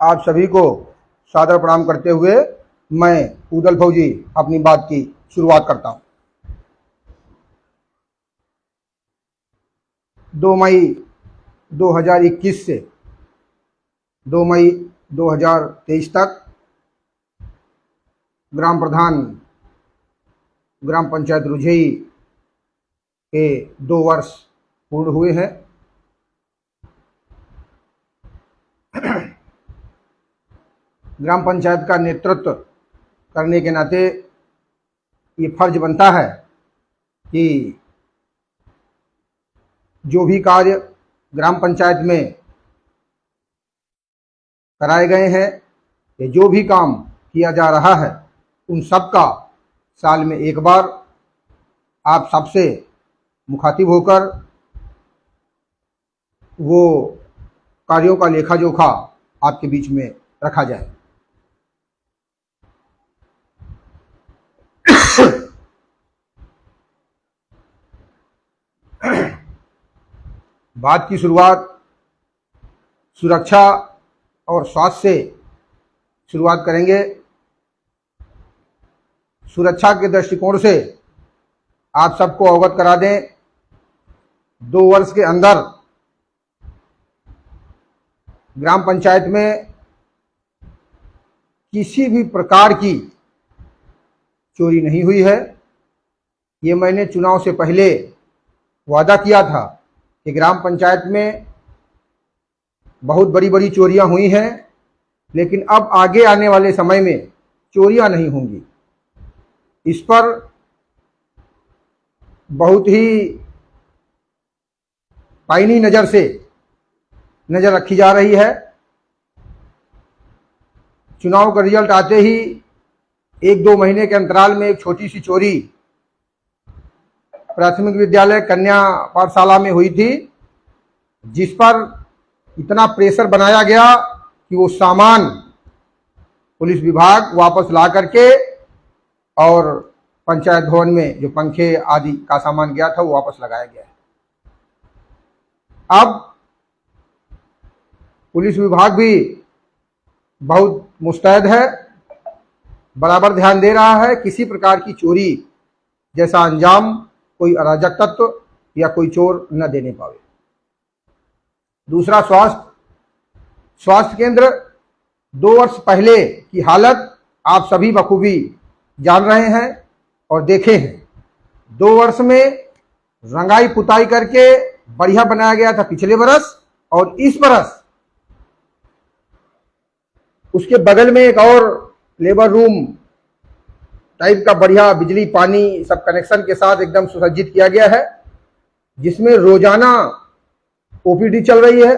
आप सभी को सादर प्रणाम करते हुए मैं उदल फौजी अपनी बात की शुरुआत करता हूं। 2 मई 2021 से 2 मई 2023 तक ग्राम प्रधान ग्राम पंचायत रुझेई के 2 वर्ष पूर्ण हुए हैं। ग्राम पंचायत का नेतृत्व करने के नाते ये फर्ज बनता है कि जो भी कार्य ग्राम पंचायत में कराए गए हैं या जो भी काम किया जा रहा है उन सब का साल में एक बार आप सबसे मुखातिब होकर वो कार्यों का लेखा जोखा आपके बीच में रखा जाए। बात की शुरुआत सुरक्षा और स्वास्थ्य से शुरुआत करेंगे। सुरक्षा के दृष्टिकोण से आप सबको अवगत करा दें, 2 वर्ष के अंदर ग्राम पंचायत में किसी भी प्रकार की चोरी नहीं हुई है। ये मैंने चुनाव से पहले वादा किया था कि ग्राम पंचायत में बहुत बड़ी बड़ी चोरियां हुई हैं, लेकिन अब आगे आने वाले समय में चोरियां नहीं होंगी। इस पर बहुत ही पैनी नज़र से नज़र रखी जा रही है। चुनाव का रिजल्ट आते ही 1-2 महीने के अंतराल में एक छोटी सी चोरी प्राथमिक विद्यालय कन्या पाठशाला में हुई थी, जिस पर इतना प्रेशर बनाया गया कि वो सामान पुलिस विभाग वापस ला करके और पंचायत भवन में जो पंखे आदि का सामान गया था वो वापस लगाया गया है। अब पुलिस विभाग भी बहुत मुस्तैद है, बराबर ध्यान दे रहा है किसी प्रकार की चोरी जैसा अंजाम कोई अराजक तत्व या कोई चोर न देने पावे। दूसरा, स्वास्थ्य केंद्र 2 वर्ष पहले की हालत आप सभी बखूबी जान रहे हैं और देखे हैं। 2 वर्ष में रंगाई पुताई करके बढ़िया बनाया गया था पिछले बरस, और इस बरस उसके बगल में एक और लेबर रूम टाइप का बढ़िया बिजली पानी सब कनेक्शन के साथ एकदम सुसज्जित किया गया है, जिसमें रोजाना ओपीडी चल रही है।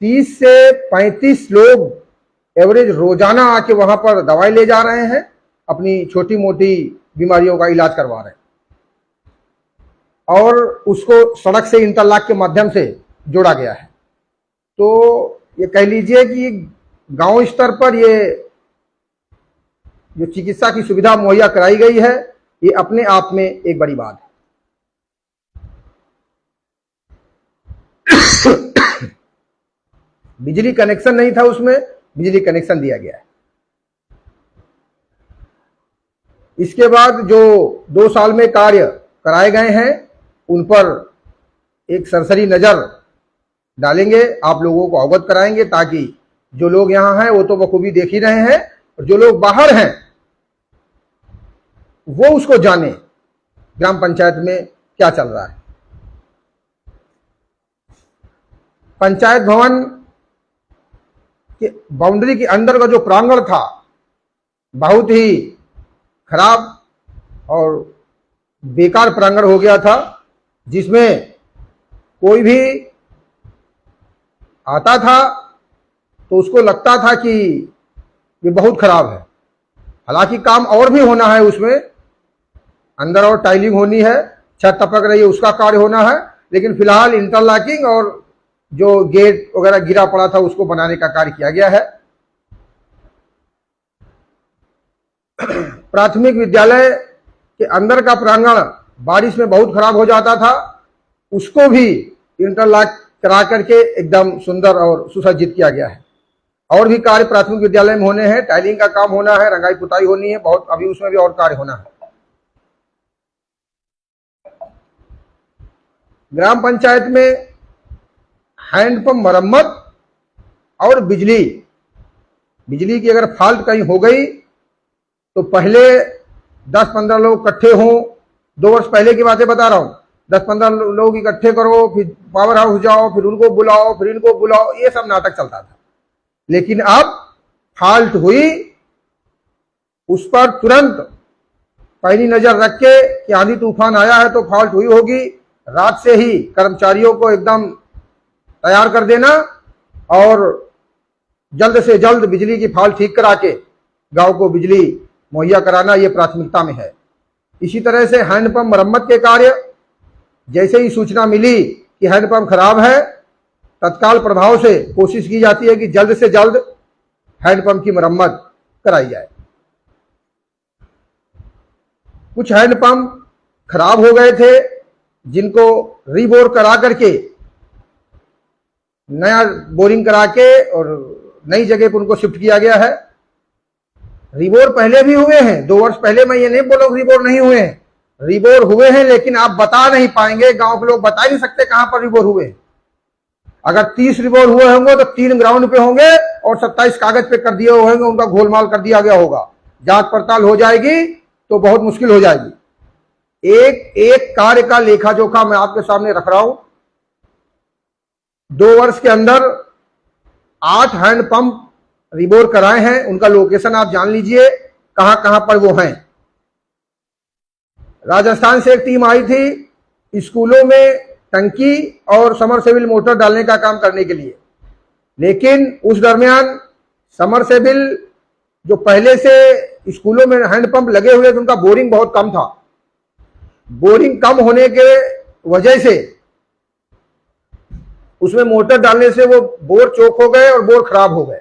30 से 35 लोग एवरेज रोजाना आके वहां पर दवाई ले जा रहे हैं, अपनी छोटी मोटी बीमारियों का इलाज करवा रहे हैं, और उसको सड़क से इंटरलॉक के माध्यम से जोड़ा गया है। तो ये कह लीजिए कि गांव स्तर पर ये जो चिकित्सा की सुविधा मुहैया कराई गई है, ये अपने आप में एक बड़ी बात है। बिजली कनेक्शन नहीं था, उसमें बिजली कनेक्शन दिया गया है। इसके बाद जो 2 साल में कार्य कराए गए हैं उन पर एक सरसरी नजर डालेंगे, आप लोगों को अवगत कराएंगे, ताकि जो लोग यहां हैं वो तो बखूबी देख ही रहे हैं, और जो लोग बाहर हैं वो उसको जाने ग्राम पंचायत में क्या चल रहा है। पंचायत भवन के बाउंड्री के अंदर का जो प्रांगण था बहुत ही खराब और बेकार प्रांगण हो गया था, जिसमें कोई भी आता था तो उसको लगता था कि ये बहुत खराब है। हालांकि काम और भी होना है, उसमें अंदर और टाइलिंग होनी है, छत टपक रही है उसका कार्य होना है, लेकिन फिलहाल इंटरलॉकिंग और जो गेट वगैरह गिरा पड़ा था उसको बनाने का कार्य किया गया है। प्राथमिक विद्यालय के अंदर का प्रांगण बारिश में बहुत खराब हो जाता था, उसको भी इंटरलॉक करा करके एकदम सुंदर और सुसज्जित किया गया है। और भी कार्य प्राथमिक विद्यालय में होने हैं, टाइलिंग का काम होना है, रंगाई पुताई होनी है, बहुत अभी उसमें भी और कार्य होना है। ग्राम पंचायत में हैंडपंप मरम्मत और बिजली की अगर फाल्ट कहीं हो गई तो पहले 10-15 लोग इकट्ठे हों, 2 वर्ष पहले की बातें बता रहा हूं, 10-15 लोग इकट्ठे करो, फिर पावर हाउस जाओ, फिर उनको बुलाओ, फिर इनको बुलाओ, ये सब नाटक चलता था। लेकिन अब फाल्ट हुई, उस पर तुरंत पैनी नजर रख के कि आंधी तूफान आया है तो फाल्ट हुई होगी, रात से ही कर्मचारियों को एकदम तैयार कर देना और जल्द से जल्द बिजली की फाल्ट ठीक करा के गांव को बिजली मुहैया कराना, ये प्राथमिकता में है। इसी तरह से हैंडपंप मरम्मत के कार्य, जैसे ही सूचना मिली कि हैंडपंप खराब है, तत्काल प्रभाव से कोशिश की जाती है कि जल्द से जल्द हैंडपंप की मरम्मत कराई जाए। कुछ हैंडपंप खराब हो गए थे, जिनको रीबोर करा करके, नया बोरिंग करा के और नई जगह पर उनको शिफ्ट किया गया है। रिबोर पहले भी हुए हैं, 2 वर्ष पहले, मैं ये नहीं बोला रिबोर नहीं हुए हैं, रिबोर हुए हैं, लेकिन आप बता नहीं पाएंगे, गांव के लोग बता नहीं सकते कहां पर रिबोर हुए। अगर 30 रिबोर हुए होंगे तो 3 ग्राउंड पे होंगे और 27 कागज पे कर दिए होंगे, उनका घोलमाल कर दिया गया होगा। जांच पड़ताल हो जाएगी तो बहुत मुश्किल हो जाएगी। एक एक कार्य का लेखा जोखा मैं आपके सामने रख रहा हूं। 2 वर्ष के अंदर 8 हैंडपंप रिबोर कराए हैं, उनका लोकेशन आप जान लीजिए कहां कहां पर वो हैं। राजस्थान से एक टीम आई थी स्कूलों में टंकी और समरसेबिल मोटर डालने का काम करने के लिए, लेकिन उस दरमियान समरसेबिल जो पहले से स्कूलों में हैंडपंप लगे हुए थे, उनका बोरिंग बहुत कम था। बोरिंग कम होने के वजह से उसमें मोटर डालने से वो बोर चोक हो गए और बोर खराब हो गए,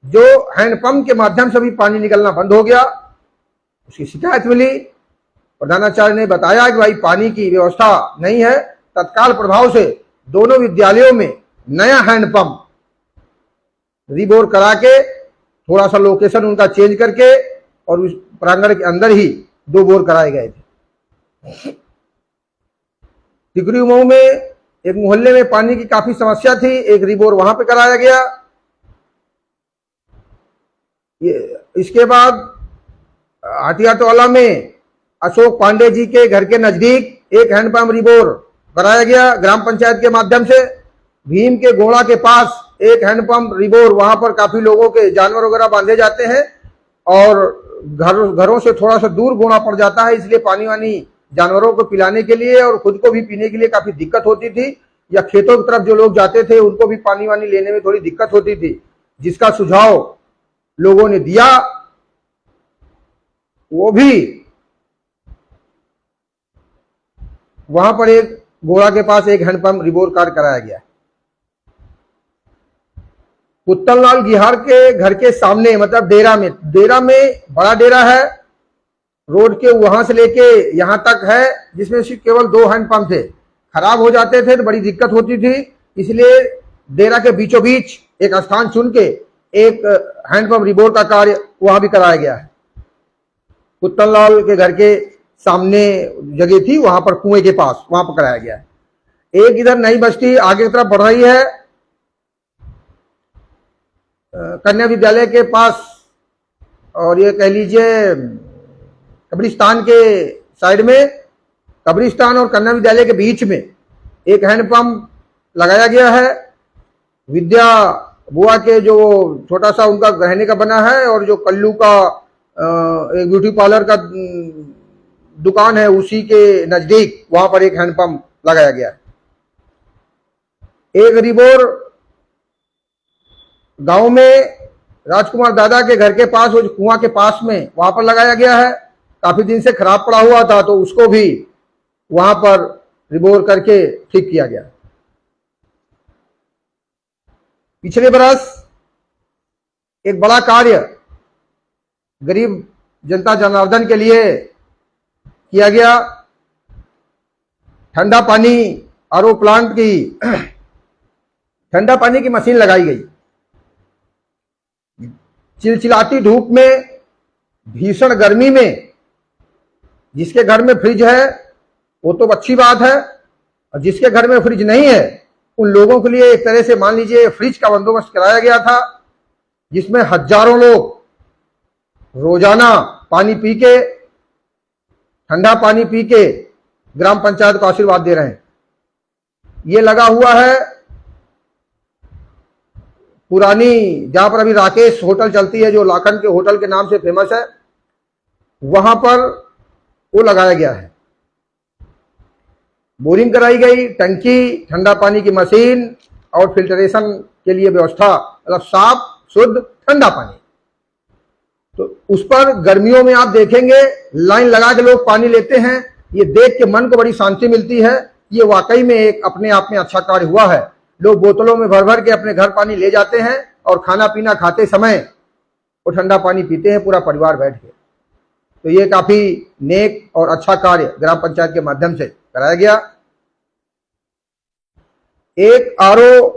जो हैंडपंप के माध्यम से भी पानी निकलना बंद हो गया। उसकी शिकायत मिली, प्रधानाचार्य ने बताया कि भाई पानी की व्यवस्था नहीं है। तत्काल प्रभाव से दोनों विद्यालयों में नया हैंडपंप रिबोर करा के, थोड़ा सा लोकेशन उनका चेंज करके और उस प्रांगण के अंदर ही 2 बोर कराए गए थे। टिकरी मऊ में एक मोहल्ले में पानी की काफी समस्या थी, एक रिबोर वहां पे कराया गया। इसके बाद हटिया टोला में अशोक पांडे जी के घर के नजदीक एक हैंडपंप रिबोर कराया गया घराम पंचायत के माध्यम से। भीम के गोड़ा के पास एक हैंडपंप रिबोर, वहां पर काफी लोगों के जानवर वगैरह बांधे जाते हैं और घरों से थोड़ा सा दूर गोड़ा पड़ जाता है, इसलिए पानी वानी जानवरों को पिलाने के लिए और खुद को भी पीने के लिए काफी दिक्कत होती थी, या खेतों की तरफ जो लोग जाते थे उनको भी पानी वानी लेने में थोड़ी दिक्कत होती थी, जिसका सुझाव लोगों ने दिया। वो भी वहां पर एक गोड़ा के पास एक हैंडपंप रिबोर कार्य कराया गया। कुत्तनलाल गिहार के घर के सामने, मतलब डेरा में बड़ा डेरा है, रोड के वहां से लेके यहां तक है, जिसमें सिर्फ केवल 2 हैंडपंप थे। खराब हो जाते थे तो बड़ी दिक्कत होती थी, इसलिए डेरा के बीचों बीच एक स्थान चुन के एक हैंडपंप रिबोर का कार्य वहां भी कराया गया है। कुत्तनलाल के घर के सामने जगह थी, वहां पर कुएं के पास, वहां पर कराया गया है। एक इधर नई बस्ती आगे की तरफ बढ़ रही है, कन्या विद्यालय के पास, और ये कह लीजिए कब्रिस्तान के साइड में, कब्रिस्तान और कन्या विद्यालय के बीच में एक हैंडपंप लगाया गया है। विद्या बुआ के जो छोटा सा उनका रहने का बना है, और जो कल्लू का एक ब्यूटी पार्लर का दुकान है, उसी के नजदीक वहां पर एक हैंडपंप लगाया गया है। एक रिबोर गांव में राजकुमार दादा के घर के पास, वो कुआं के पास में, वहां पर लगाया गया है। काफी दिन से खराब पड़ा हुआ था, तो उसको भी वहां पर रिबोर करके ठीक किया गया। पिछले बरस एक बड़ा कार्य गरीब जनता जनार्दन के लिए किया गया। ठंडा पानी आरओ प्लांट की ठंडा पानी की मशीन लगाई गई। चिलचिलाती धूप में, भीषण गर्मी में, जिसके घर में फ्रिज है वो तो अच्छी बात है, और जिसके घर में फ्रिज नहीं है उन लोगों के लिए एक तरह से मान लीजिए फ्रिज का बंदोबस्त कराया गया था, जिसमें हजारों लोग रोजाना पानी पी के, ठंडा पानी पी के ग्राम पंचायत को आशीर्वाद दे रहे हैं। ये लगा हुआ है पुरानी, जहां पर अभी राकेश होटल चलती है, जो लाखन के होटल के नाम से फेमस है, वहां पर वो लगाया गया है। बोरिंग कराई गई, टंकी, ठंडा पानी की मशीन और फिल्टरेशन के लिए व्यवस्था, मतलब साफ शुद्ध ठंडा पानी। तो उस पर गर्मियों में आप देखेंगे लाइन लगा के लोग पानी लेते हैं। ये देख के मन को बड़ी शांति मिलती है। ये वाकई में एक अपने आप में अच्छा कार्य हुआ है। लोग बोतलों में भर भर के अपने घर पानी ले जाते हैं और खाना पीना खाते समय वो ठंडा पानी पीते हैं पूरा परिवार बैठ के। तो ये काफी नेक और अच्छा कार्य ग्राम पंचायत के माध्यम से कराया गया। एक आरओ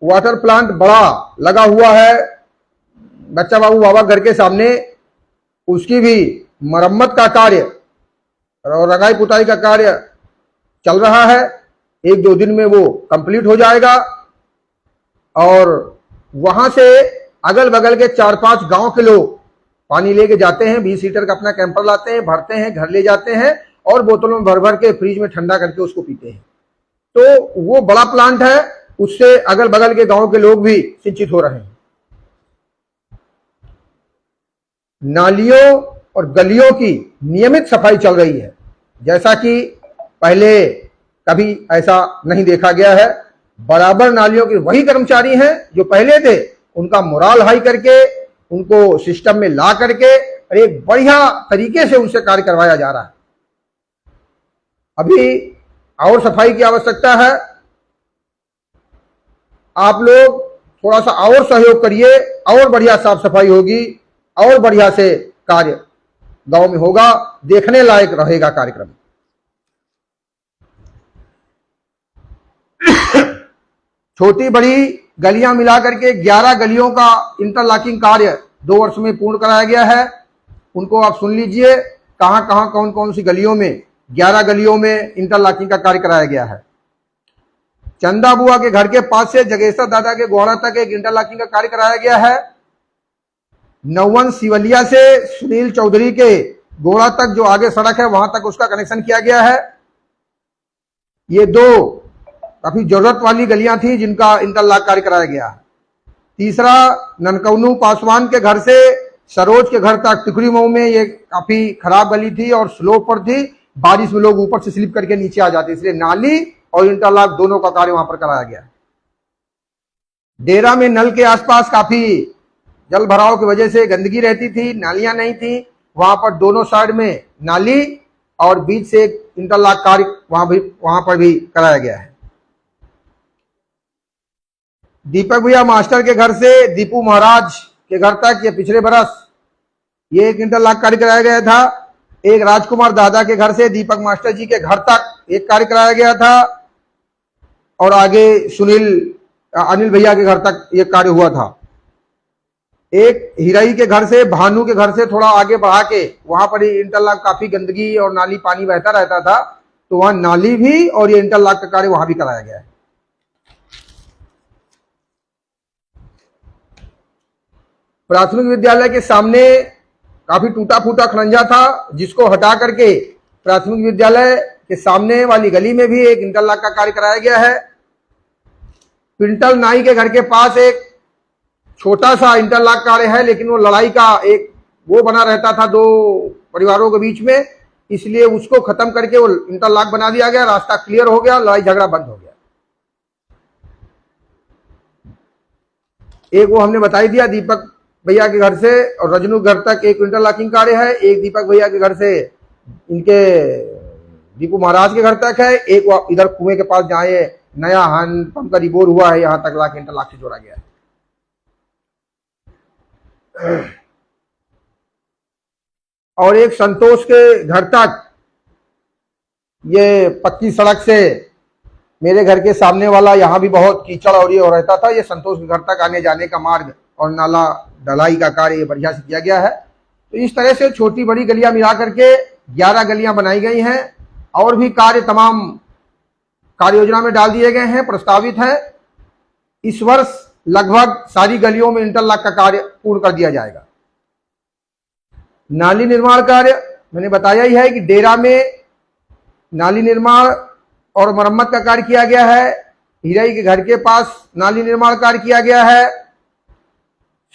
वाटर प्लांट बड़ा लगा हुआ है बच्चा बाबू बाबा घर के सामने, उसकी भी मरम्मत का कार्य और रंगाई पुताई का कार्य चल रहा है। 1-2 दिन में वो कंप्लीट हो जाएगा और वहां से अगल बगल के 4-5 गांव के लोग पानी लेके जाते हैं। 20 लीटर का अपना कैंपर लाते हैं, भरते हैं, घर ले जाते हैं और बोतलों में भर भर के फ्रिज में ठंडा करके उसको पीते हैं। तो वो बड़ा प्लांट है, उससे अगल बगल के गांव के लोग भी सिंचित हो रहे हैं। नालियों और गलियों की नियमित सफाई चल रही है, जैसा कि पहले कभी ऐसा नहीं देखा गया है। बराबर नालियों के वही कर्मचारी हैं जो पहले थे, उनका मोराल हाई करके, उनको सिस्टम में ला करके और एक बढ़िया तरीके से उनसे कार्य करवाया जा रहा है। अभी और सफाई की आवश्यकता है। आप लोग थोड़ा सा और सहयोग करिए, और बढ़िया साफ सफाई होगी और बढ़िया से कार्य गांव में होगा, देखने लायक रहेगा कार्यक्रम। छोटी बड़ी गलियां मिलाकर के 11 गलियों का इंटरलॉकिंग कार्य 2 वर्ष में पूर्ण कराया गया है। उनको आप सुन लीजिए, कहां कहां कौन कौन सी गलियों में, 11 गलियों में इंटरलॉकिंग का कार्य कराया गया है। चंदा बुआ के घर के पास से जगेश्वर दादा के गोड़ा तक एक इंटरलॉकिंग का कार्य कराया गया है। नौवन सिवलिया से सुनील चौधरी के गोड़ा तक जो आगे सड़क है वहां तक उसका कनेक्शन किया गया है। ये 2 काफी जरूरत वाली गलियां थी जिनका इंटरलॉक कार्य कराया गया। तीसरा, ननकौनू पासवान के घर से सरोज के घर तक टिकरी मऊ में ये काफी खराब गली थी और स्लोप पर थी, बारिश में लोग ऊपर से स्लिप करके नीचे आ जाते, इसलिए नाली और इंटरलॉक दोनों का कार्य वहां पर कराया गया। डेरा में नल के आसपास काफी जल भराव की वजह से गंदगी रहती थी, नालियां नहीं थी, वहां पर दोनों साइड में नाली और बीच से एक इंटरलॉक कार्य वहां पर भी कराया गया है। दीपक भैया मास्टर के घर से दीपू महाराज के घर तक ये पिछले बरस ये एक इंटरलॉक कार्य कराया गया था। एक राजकुमार दादा के घर से दीपक मास्टर जी के घर तक एक कार्य कराया गया था और आगे अनिल भैया के घर तक ये कार्य हुआ था। एक हिराई के घर से भानु के घर से थोड़ा आगे बढ़ा के वहां पर इंटरलॉक, काफी गंदगी और नाली पानी बहता रहता था, तो वहां नाली भी और ये इंटरलॉक का कार्य वहां भी कराया गया है। प्राथमिक विद्यालय के सामने काफी टूटा फूटा खड़ंजा था, जिसको हटा करके प्राथमिक विद्यालय के सामने वाली गली में भी एक इंटरलॉक का कार्य कराया गया है। पिंटल नाई के घर के पास एक छोटा सा इंटरलॉक कार्य है, लेकिन वो लड़ाई का एक वो बना रहता था 2 परिवारों के बीच में, इसलिए उसको खत्म करके वो इंटरलॉक बना दिया गया, रास्ता क्लियर हो गया, लड़ाई झगड़ा बंद हो गया। एक वो हमने बताई दिया दीपक भैया के घर से और रजनू घर तक एक इंटरलॉकिंग कार्य है। एक दीपक भैया के घर से इनके दीपू महाराज के घर तक है। एक वो इधर कुएं के पास जहां ये नया हैंड पंप का रिबोर हुआ है, यहां तक लाके इंटरलॉक से जोड़ा गया है। और एक संतोष के घर तक ये पक्की सड़क से मेरे घर के सामने वाला, यहाँ भी बहुत कीचड़ और ये हो रहता था। ये संतोष के घर तक आने जाने का मार्ग और नाला ढलाई का कार्य ये बढ़िया से किया गया है। तो इस तरह से छोटी बड़ी गलियां मिला करके 11 गलियां बनाई गई हैं और भी कार्य तमाम कार्य योजना में डाल दिए गए हैं, प्रस्तावित है। इस वर्ष लगभग सारी गलियों में इंटरलॉक का कार्य पूर्ण कर दिया जाएगा। नाली निर्माण कार्य मैंने बताया ही है कि डेरा में नाली निर्माण और मरम्मत का कार्य किया गया है। हिराई के घर के पास नाली निर्माण कार्य किया गया है।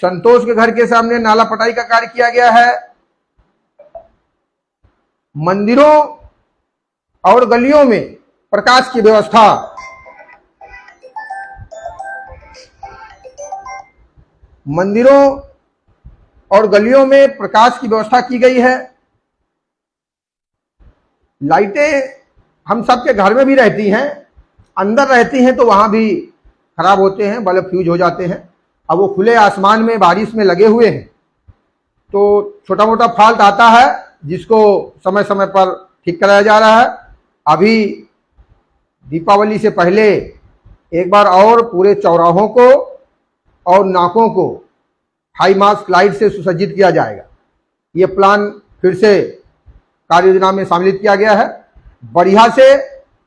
संतोष के घर के सामने नाला पटाई का कार्य किया गया है। मंदिरों और गलियों में प्रकाश की व्यवस्था, मंदिरों और गलियों में प्रकाश की व्यवस्था की गई है। लाइटें हम सबके घर में भी रहती हैं, अंदर रहती हैं तो वहां भी खराब होते हैं, बल्ब फ्यूज हो जाते हैं। अब वो खुले आसमान में बारिश में लगे हुए हैं तो छोटा मोटा फॉल्ट आता है, जिसको समय समय पर ठीक कराया जा रहा है। अभी दीपावली से पहले एक बार और पूरे चौराहों को और नाकों को हाई मास्क लाइट से सुसज्जित किया जाएगा। ये प्लान फिर से कार्य योजना में सम्मिलित किया गया है। बढ़िया से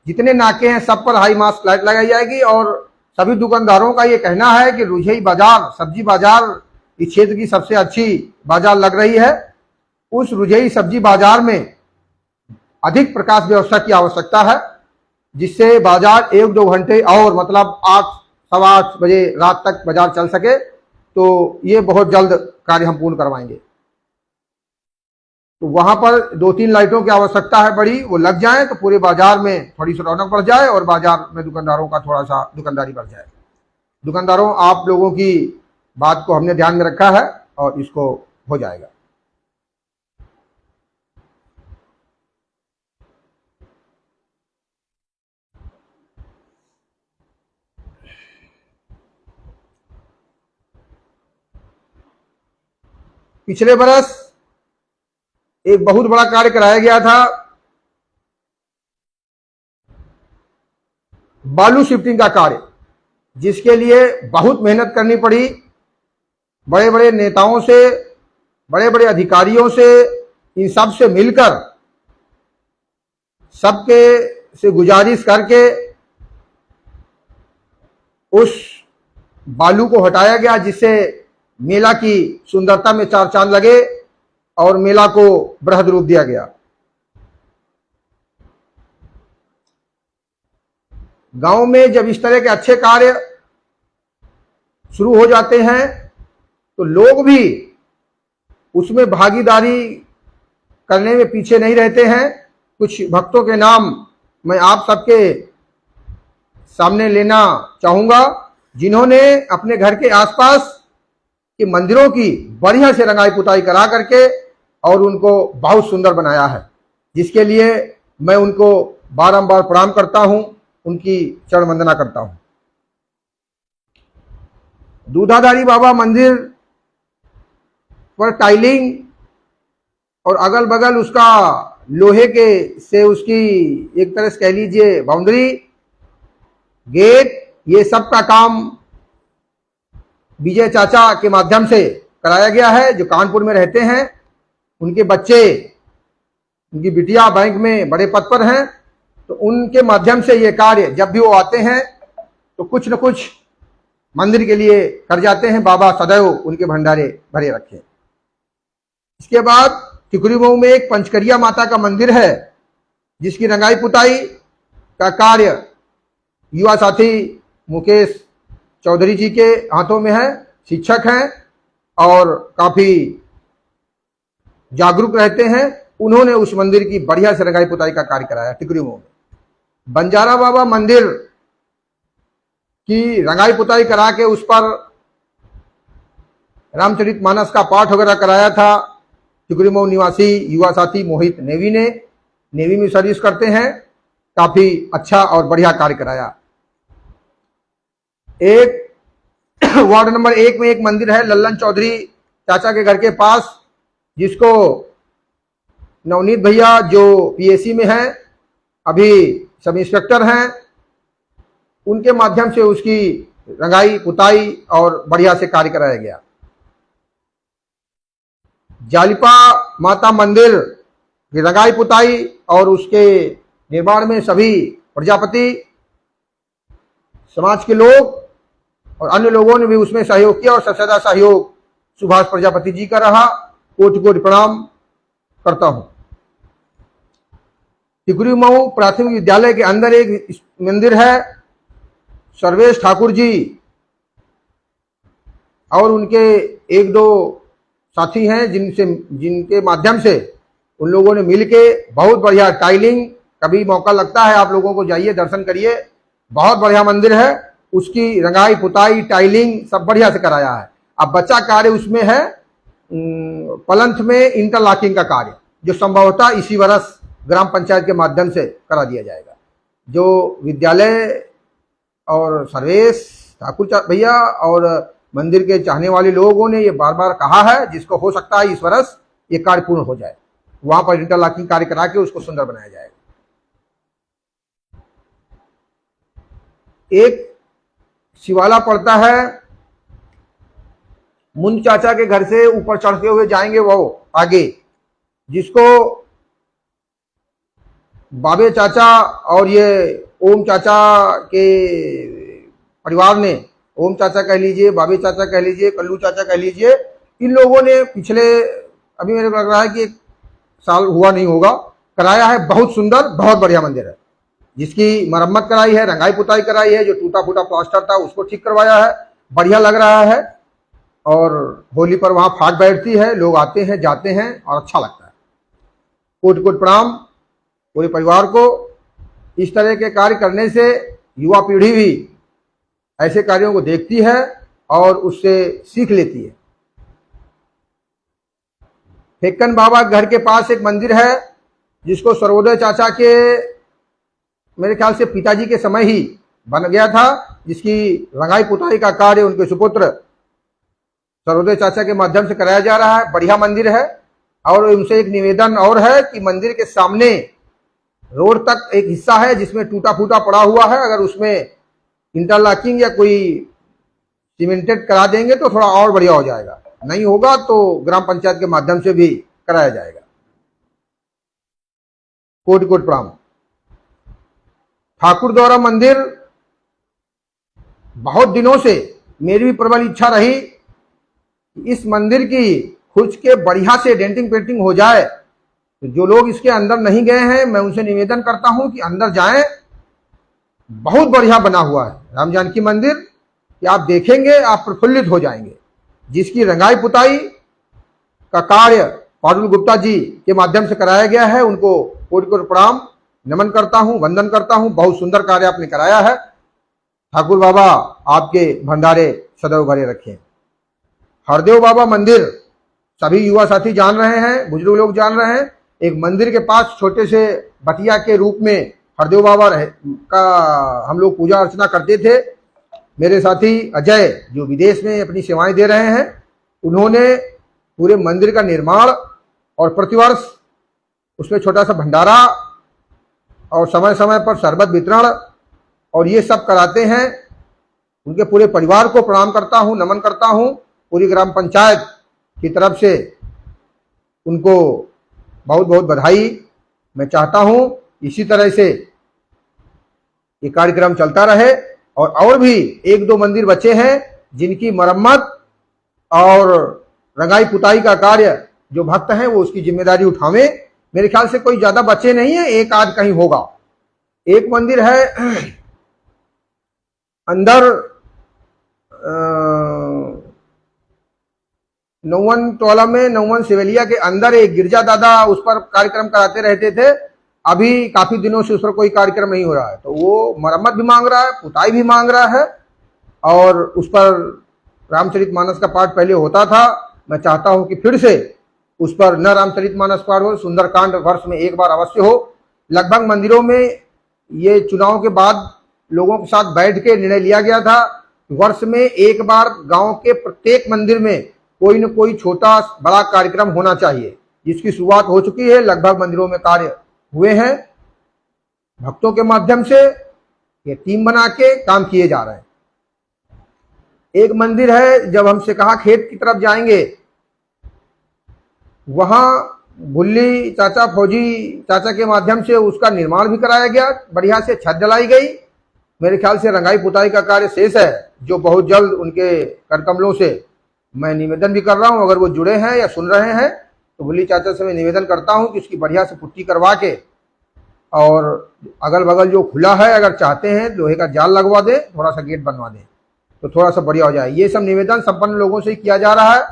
जितने नाके हैं सब पर हाई मास्क लाइट लगाई जाएगी और सभी दुकानदारों का ये कहना है कि रुझई बाजार, सब्जी बाजार इस क्षेत्र की सबसे अच्छी बाजार लग रही है। उस रुझई सब्जी बाजार में अधिक प्रकाश व्यवस्था की आवश्यकता है, जिससे बाजार 1-2 घंटे और मतलब 8, सवा 8 बजे रात तक बाजार चल सके। तो ये बहुत जल्द कार्य हम पूर्ण करवाएंगे। तो वहां पर 2-3 लाइटों की आवश्यकता है बड़ी, वो लग जाए तो पूरे बाजार में थोड़ी सी रौनक बढ़ जाए और बाजार में दुकानदारों का थोड़ा सा दुकानदारी बढ़ जाए। दुकानदारों, आप लोगों की बात को हमने ध्यान में रखा है और इसको हो जाएगा। पिछले बरस एक बहुत बड़ा कार्य कराया गया था, बालू शिफ्टिंग का कार्य, जिसके लिए बहुत मेहनत करनी पड़ी। बड़े बड़े नेताओं से, बड़े बड़े अधिकारियों से, इन सब से मिलकर सबके से गुजारिश करके उस बालू को हटाया गया, जिससे मेला की सुंदरता में 4 चांद लगे और मेला को बृहद रूप दिया गया। गांव में जब इस तरह के अच्छे कार्य शुरू हो जाते हैं तो लोग भी उसमें भागीदारी करने में पीछे नहीं रहते हैं। कुछ भक्तों के नाम मैं आप सबके सामने लेना चाहूंगा, जिन्होंने अपने घर के आसपास के मंदिरों की बढ़िया से रंगाई पुताई करा करके और उनको बहुत सुंदर बनाया है, जिसके लिए मैं उनको बारंबार प्रणाम करता हूं, उनकी चरण वंदना करता हूं। दूधाधारी बाबा मंदिर पर टाइलिंग और अगल बगल उसका लोहे के से उसकी एक तरह से कह लीजिए बाउंड्री, गेट, ये सब का काम विजय चाचा के माध्यम से कराया गया है, जो कानपुर में रहते हैं। उनके बच्चे, उनकी बिटिया बैंक में बड़े पद पर हैं, तो उनके माध्यम से ये कार्य जब भी वो आते हैं तो कुछ न कुछ मंदिर के लिए कर जाते हैं। बाबा सदैव उनके भंडारे भरे रखें। इसके बाद टिकरी मऊ में एक पंचकरिया माता का मंदिर है, जिसकी रंगाई पुताई का कार्य युवा साथी मुकेश चौधरी जी के हाथों में है। शिक्षक हैं और काफी जागरूक रहते हैं। उन्होंने उस मंदिर की बढ़िया से रंगाई पुताई का कार्य कराया टिकरी मऊ में। बंजारा बाबा मंदिर की रंगाई पुताई करा के उस पर रामचरितमानस का पाठ वगैरह कराया था। टिकरी मऊ निवासी युवा साथी मोहित नेवी ने, नेवी में सर्विस करते हैं, काफी अच्छा और बढ़िया कार्य कराया। एक वार्ड नंबर 1 में एक मंदिर है लल्लन चौधरी चाचा के घर के पास, जिसको नवनीत भैया जो पीएसी में हैं, अभी सब इंस्पेक्टर हैं, उनके माध्यम से उसकी रंगाई पुताई और बढ़िया से कार्य कराया गया। जालिपा माता मंदिर की रंगाई पुताई और उसके निर्माण में सभी प्रजापति समाज के लोग और अन्य लोगों ने भी उसमें सहयोग किया और सबसे ज्यादा सहयोग सुभाष प्रजापति जी का रहा। कोटि कोटि प्रणाम करता हूं। टिकरी मऊ प्राथमिक विद्यालय के अंदर एक मंदिर है। सर्वेश ठाकुर जी और उनके एक दो साथी हैं जिनके माध्यम से उन लोगों ने मिलके बहुत बढ़िया टाइलिंग, कभी मौका लगता है आप लोगों को जाइए दर्शन करिए, बहुत बढ़िया मंदिर है। उसकी रंगाई पुताई टाइलिंग सब बढ़िया से कराया है। अब बच्चा कार्य उसमें है पलंथ में इंटरलॉकिंग का कार्य, जो संभवतः इसी वर्ष ग्राम पंचायत के माध्यम से करा दिया जाएगा। जो विद्यालय और सर्वेश ठाकुर भैया और मंदिर के चाहने वाले लोगों ने ये बार बार कहा है, जिसको हो सकता है इस वर्ष ये कार्य पूर्ण हो जाए। वहां पर इंटरलॉकिंग कार्य करा के उसको सुंदर बनाया जाएगा। एक शिवाला पड़ता है, मुंद चाचा के घर से ऊपर चढ़ते हुए जाएंगे वो आगे, जिसको बाबे चाचा और ये ओम चाचा के परिवार ने, ओम चाचा कह लीजिए, बाबे चाचा कह लीजिए, कल्लू चाचा कह लीजिए, इन लोगों ने पिछले, अभी मेरे को लग रहा है कि 1 साल हुआ नहीं होगा, कराया है। बहुत सुंदर, बहुत बढ़िया मंदिर है, जिसकी मरम्मत कराई है, रंगाई पुताई कराई है। जो टूटा फूटा प्लास्टर था उसको ठीक करवाया है, बढ़िया लग रहा है। और होली पर वहां फाट बैठती है, लोग आते हैं जाते हैं और अच्छा लगता है। कोटि कोटि प्रणाम पूरे परिवार को। इस तरह के कार्य करने से युवा पीढ़ी भी ऐसे कार्यों को देखती है और उससे सीख लेती है। फेक्कन बाबा घर के पास एक मंदिर है, जिसको सर्वोदय चाचा के मेरे ख्याल से पिताजी के समय ही बन गया था, जिसकी रंगाई पुताई का कार्य उनके सुपुत्र सर्वोदय चाचा के माध्यम से कराया जा रहा है। बढ़िया मंदिर है। और उनसे एक निवेदन और है कि मंदिर के सामने रोड तक एक हिस्सा है जिसमें टूटा फूटा पड़ा हुआ है, अगर उसमें इंटरलॉकिंग या कोई सीमेंटेड करा देंगे तो थोड़ा और बढ़िया हो जाएगा, नहीं होगा तो ग्राम पंचायत के माध्यम से भी कराया जाएगा। कोटि कोटि प्रणाम। ठाकुर द्वारा मंदिर, बहुत दिनों से मेरी भी प्रबल इच्छा रही इस मंदिर की खुद के बढ़िया से डेंटिंग पेंटिंग हो जाए। तो जो लोग इसके अंदर नहीं गए हैं, मैं उनसे निवेदन करता हूं कि अंदर जाएं। बहुत बढ़िया बना हुआ है राम जानकी मंदिर, कि आप देखेंगे आप प्रफुल्लित हो जाएंगे। जिसकी रंगाई पुताई का कार्य पारुल गुप्ता जी के माध्यम से कराया गया है, उनको कोटि कोटि प्रणाम नमन करता हूं, वंदन करता हूं। बहुत सुंदर कार्य आपने कराया है। ठाकुर बाबा आपके भंडारे सदैव भरे रखें। हरदेव बाबा मंदिर सभी युवा साथी जान रहे हैं, बुजुर्ग लोग जान रहे हैं। एक मंदिर के पास छोटे से बटिया के रूप में हरदेव बाबा का हम लोग पूजा अर्चना करते थे। मेरे साथी अजय जो विदेश में अपनी सेवाएं दे रहे हैं, उन्होंने पूरे मंदिर का निर्माण और प्रतिवर्ष उसमें छोटा सा भंडारा और समय समय पर शरबत वितरण और ये सब कराते हैं। उनके पूरे परिवार को प्रणाम करता हूं, नमन करता हूं। पूरी ग्राम पंचायत की तरफ से उनको बहुत बहुत बधाई। मैं चाहता हूं इसी तरह से ये कार्यक्रम चलता रहे और भी 1-2 मंदिर बचे हैं जिनकी मरम्मत और रंगाई पुताई का कार्य जो भक्त हैं वो उसकी जिम्मेदारी उठावें। मेरे ख्याल से कोई ज्यादा बचे नहीं है, एक आध कहीं होगा। एक मंदिर है अंदर नौवन टोला में, नौवन सिवेलिया के अंदर एक गिरजा दादा उस पर कार्यक्रम कराते रहते थे। अभी काफी दिनों से उस पर कोई कार्यक्रम नहीं हो रहा है, तो वो मरम्मत भी मांग रहा है, पुताई भी मांग रहा है। और उस पर रामचरितमानस का पाठ पहले होता था। मैं चाहता हूं कि फिर से उस पर न रामचरितमानस पाठ हो, सुंदरकांड वर्ष में एक बार अवश्य हो। लगभग मंदिरों में ये चुनाव के बाद लोगों के साथ बैठ के निर्णय लिया गया था, वर्ष में एक बार गांव के प्रत्येक मंदिर में कोई न कोई छोटा बड़ा कार्यक्रम होना चाहिए, जिसकी शुरुआत हो चुकी है। लगभग मंदिरों में कार्य हुए हैं भक्तों के माध्यम से। ये टीम बना के काम किए जा रहे हैं। एक मंदिर है, जब हमसे कहा खेत की तरफ जाएंगे, वहां भुल्ली चाचा, फौजी चाचा के माध्यम से उसका निर्माण भी कराया गया, बढ़िया से छत डलाई गई। मेरे ख्याल से रंगाई पुताई का कार्य शेष है, जो बहुत जल्द उनके करकमलों से मैं निवेदन भी कर रहा हूं, अगर वो जुड़े हैं या सुन रहे हैं तो भुल्ली चाचा से मैं निवेदन करता हूं कि उसकी बढ़िया से पुट्टी करवा के, और अगल बगल जो खुला है अगर चाहते हैं लोहे का जाल लगवा दें, थोड़ा सा गेट बनवा दें तो थोड़ा सा बढ़िया हो जाए। ये सब निवेदन संपन्न लोगों से ही किया जा रहा है,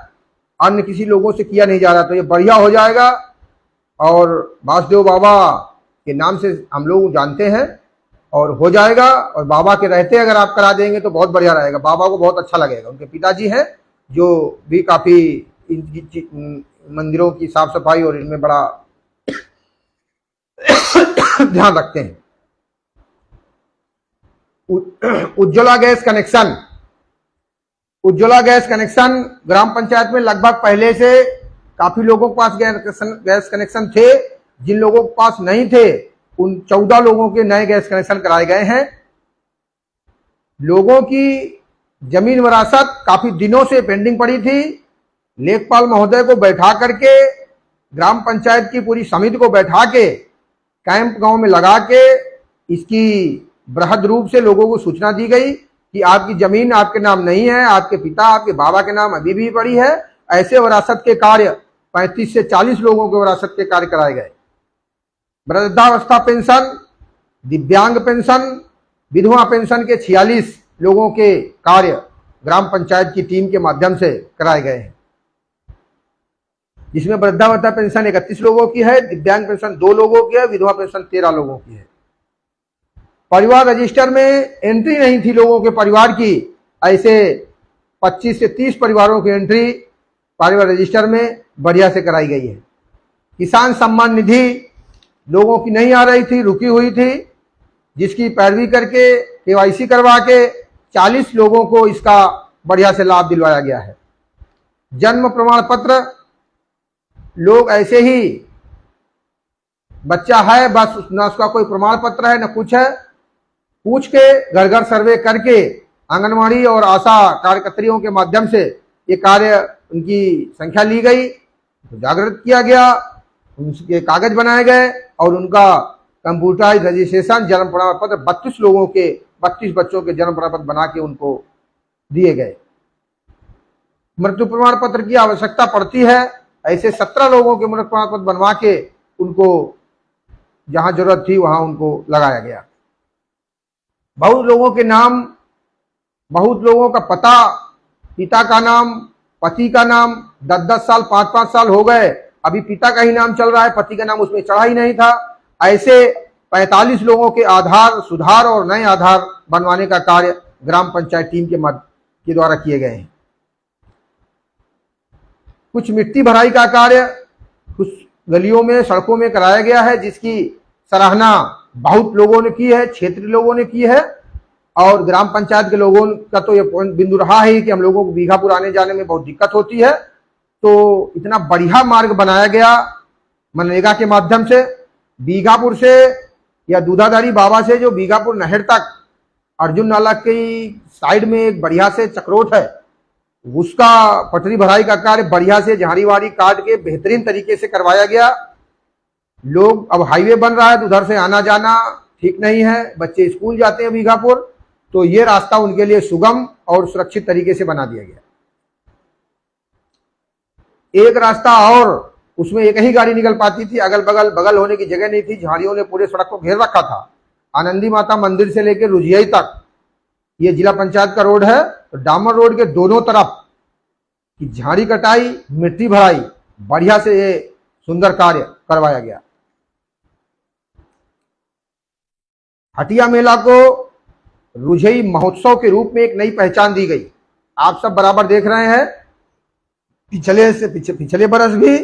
अन्य किसी लोगों से किया नहीं जा रहा, तो ये बढ़िया हो जाएगा। और वासुदेव बाबा के नाम से हम लोग जानते हैं और हो जाएगा, और बाबा के रहते अगर आप करा देंगे तो बहुत बढ़िया रहेगा, बाबा को बहुत अच्छा लगेगा। उनके पिताजी हैं जो भी काफी मंदिरों की साफ सफाई और इनमें बड़ा ध्यान रखते हैं। Ujjwala gas connection, Ujjwala gas connection ग्राम पंचायत में लगभग पहले से काफी लोगों के पास गैस कनेक्शन थे। जिन लोगों के पास नहीं थे उन 14 लोगों के नए गैस कनेक्शन कराए गए हैं। लोगों की जमीन वरासत काफी दिनों से पेंडिंग पड़ी थी। लेखपाल महोदय को बैठा करके, ग्राम पंचायत की पूरी समिति को बैठा के, कैंप गांव में लगा के इसकी बृहद रूप से लोगों को सूचना दी गई कि आपकी जमीन आपके नाम नहीं है, आपके पिता आपके बाबा के नाम अभी भी पड़ी है। ऐसे वरासत के कार्य 35 से 40 लोगों के वरासत के कार्य कराए गए। वृद्धावस्था पेंशन, दिव्यांग पेंशन, विधवा पेंशन के 46 लोगों के कार्य ग्राम पंचायत की टीम के माध्यम से कराए गए हैं, जिसमें वृद्धावस्था पेंशन 31 लोगों की है, दिव्यांग पेंशन 2 लोगों की है, विधवा पेंशन 13 लोगों की है। परिवार रजिस्टर में एंट्री नहीं थी लोगों के परिवार की, ऐसे 25 से 30 परिवारों की एंट्री परिवार रजिस्टर में बढ़िया से कराई गई है। किसान सम्मान निधि लोगों की नहीं आ रही थी, रुकी हुई थी, जिसकी पैरवी करके केवाईसी करवा के 40 लोगों को इसका बढ़िया से लाभ दिलवाया गया है। जन्म प्रमाण पत्र, लोग ऐसे ही बच्चा है बस ना उसका कोई प्रमाण पत्र है ना कुछ है, पूछ के घर घर सर्वे करके आंगनवाड़ी और आशा कार्यकर्तियों के माध्यम से ये कार्य उनकी संख्या ली गई, तो जागृत किया गया, उनके कागज बनाए गए और उनका कंप्यूटराइज रजिस्ट्रेशन, जन्म प्रमाण पत्र 32 लोगों के 32 बच्चों के जन्म प्रमाण पत्र बना के उनको दिए गए। मृत्यु प्रमाण पत्र की आवश्यकता पड़ती है, ऐसे 17 लोगों के मृत्यु प्रमाण पत्र बनवा के उनको जहां जरूरत थी वहां उनको लगाया गया। बहुत लोगों के नाम, बहुत लोगों का पता, पिता का नाम, पति का नाम 10-10 साल 5-5 साल हो गए, अभी पिता का ही नाम चल रहा है, पति का नाम उसमें चढ़ा ही नहीं था। ऐसे 45 लोगों के आधार सुधार और नए आधार बनवाने का कार्य ग्राम पंचायत टीम के द्वारा किए गए हैं। कुछ मिट्टी भराई का कार्य कुछ गलियों में सड़कों में कराया गया है, जिसकी सराहना बहुत लोगों ने की है, क्षेत्रीय लोगों ने की है, और ग्राम पंचायत के लोगों का तो ये बिंदु रहा है कि हम लोगों को बीघापुर आने जाने में बहुत दिक्कत होती है, तो इतना बढ़िया मार्ग बनाया गया मनरेगा के माध्यम से। बीघापुर से या दूधाधारी बाबा से जो बीघापुर नहर तक अर्जुन नाला की साइड में एक बढ़िया से चक्रोट है, उसका पटरी भराई का कार्य बढ़िया से झाड़ीवाड़ी काट के बेहतरीन तरीके से करवाया गया। लोग, अब हाईवे बन रहा है तो उधर से आना जाना ठीक नहीं है, बच्चे स्कूल जाते हैं बीघापुर, तो ये रास्ता उनके लिए सुगम और सुरक्षित तरीके से बना दिया गया। एक रास्ता और, उसमें एक ही गाड़ी निकल पाती थी, अगल बगल होने की जगह नहीं थी, झाड़ियों ने पूरे सड़क को घेर रखा था। आनंदी माता मंदिर से लेकर रुझियाई तक ये जिला पंचायत का रोड है, तो डामर रोड के दोनों तरफ की झाड़ी कटाई, मिट्टी भराई, बढ़िया से ये सुंदर कार्य करवाया गया। हटिया मेला को रुझई महोत्सव के रूप में एक नई पहचान दी गई। आप सब बराबर देख रहे हैं, पिछले बरस भी,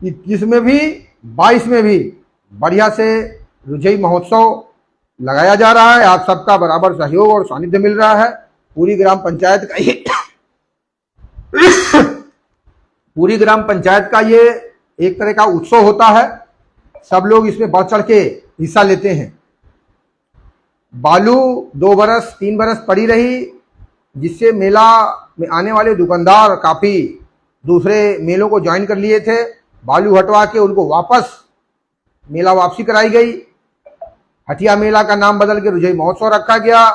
21 में भी, 22 में भी बढ़िया से रुझई महोत्सव लगाया जा रहा है। आप सबका बराबर सहयोग और सानिध्य मिल रहा है। पूरी ग्राम पंचायत का ये पूरी ग्राम पंचायत का ये एक तरह का उत्सव होता है, सब लोग इसमें बढ़ चढ़ के हिस्सा लेते हैं। बालू 2 बरस 3 बरस पड़ी रही, जिससे मेला में आने वाले दुकानदार काफ़ी दूसरे मेलों को ज्वाइन कर लिए थे। बालू हटवा के उनको वापस मेला वापसी कराई गई। हटिया मेला का नाम बदल के रुझई महोत्सव रखा गया।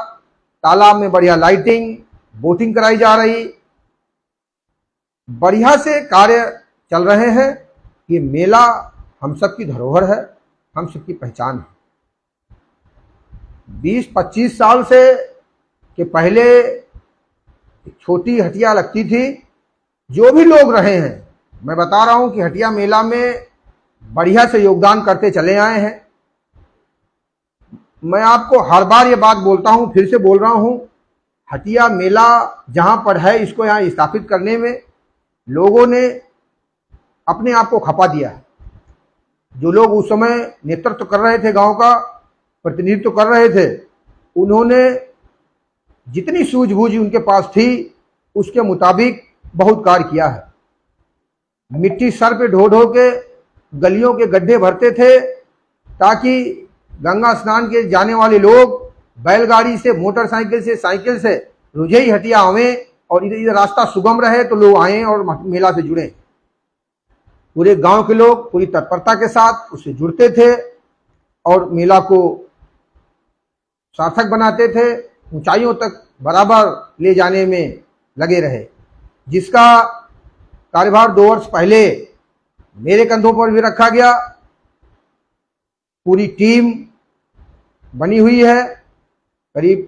तालाब में बढ़िया लाइटिंग, बोटिंग कराई जा रही, बढ़िया से कार्य चल रहे हैं। ये मेला हम सबकी धरोहर है, हम सबकी पहचान है। 20-25 साल से के पहले छोटी हटिया लगती थी। जो भी लोग रहे हैं, मैं बता रहा हूं कि हटिया मेला में बढ़िया से योगदान करते चले आए हैं। मैं आपको हर बार ये बात बोलता हूं, फिर से बोल रहा हूं, हटिया मेला जहां पर है, इसको यहां स्थापित करने में लोगों ने अपने आप को खपा दिया है। जो लोग उस समय नेतृत्व कर रहे थे, गांव का प्रतिनिधित्व कर रहे थे, उन्होंने जितनी सूझबूझ उनके पास थी उसके मुताबिक बहुत कार्य किया है। मिट्टी सर पे ढो ढो के गलियों के गड्ढे भरते थे, ताकि गंगा स्नान के जाने वाले लोग बैलगाड़ी से, मोटरसाइकिल से, साइकिल से रुझई हटिया आवें और इधर रास्ता सुगम रहे तो लोग आए और मेला से जुड़े। पूरे गांव के लोग पूरी तत्परता के साथ उससे जुड़ते थे और मेला को सार्थक बनाते थे, ऊंचाइयों तक बराबर ले जाने में लगे रहे। जिसका कार्यभार 2 वर्ष पहले मेरे कंधों पर भी रखा गया। पूरी टीम बनी हुई है, करीब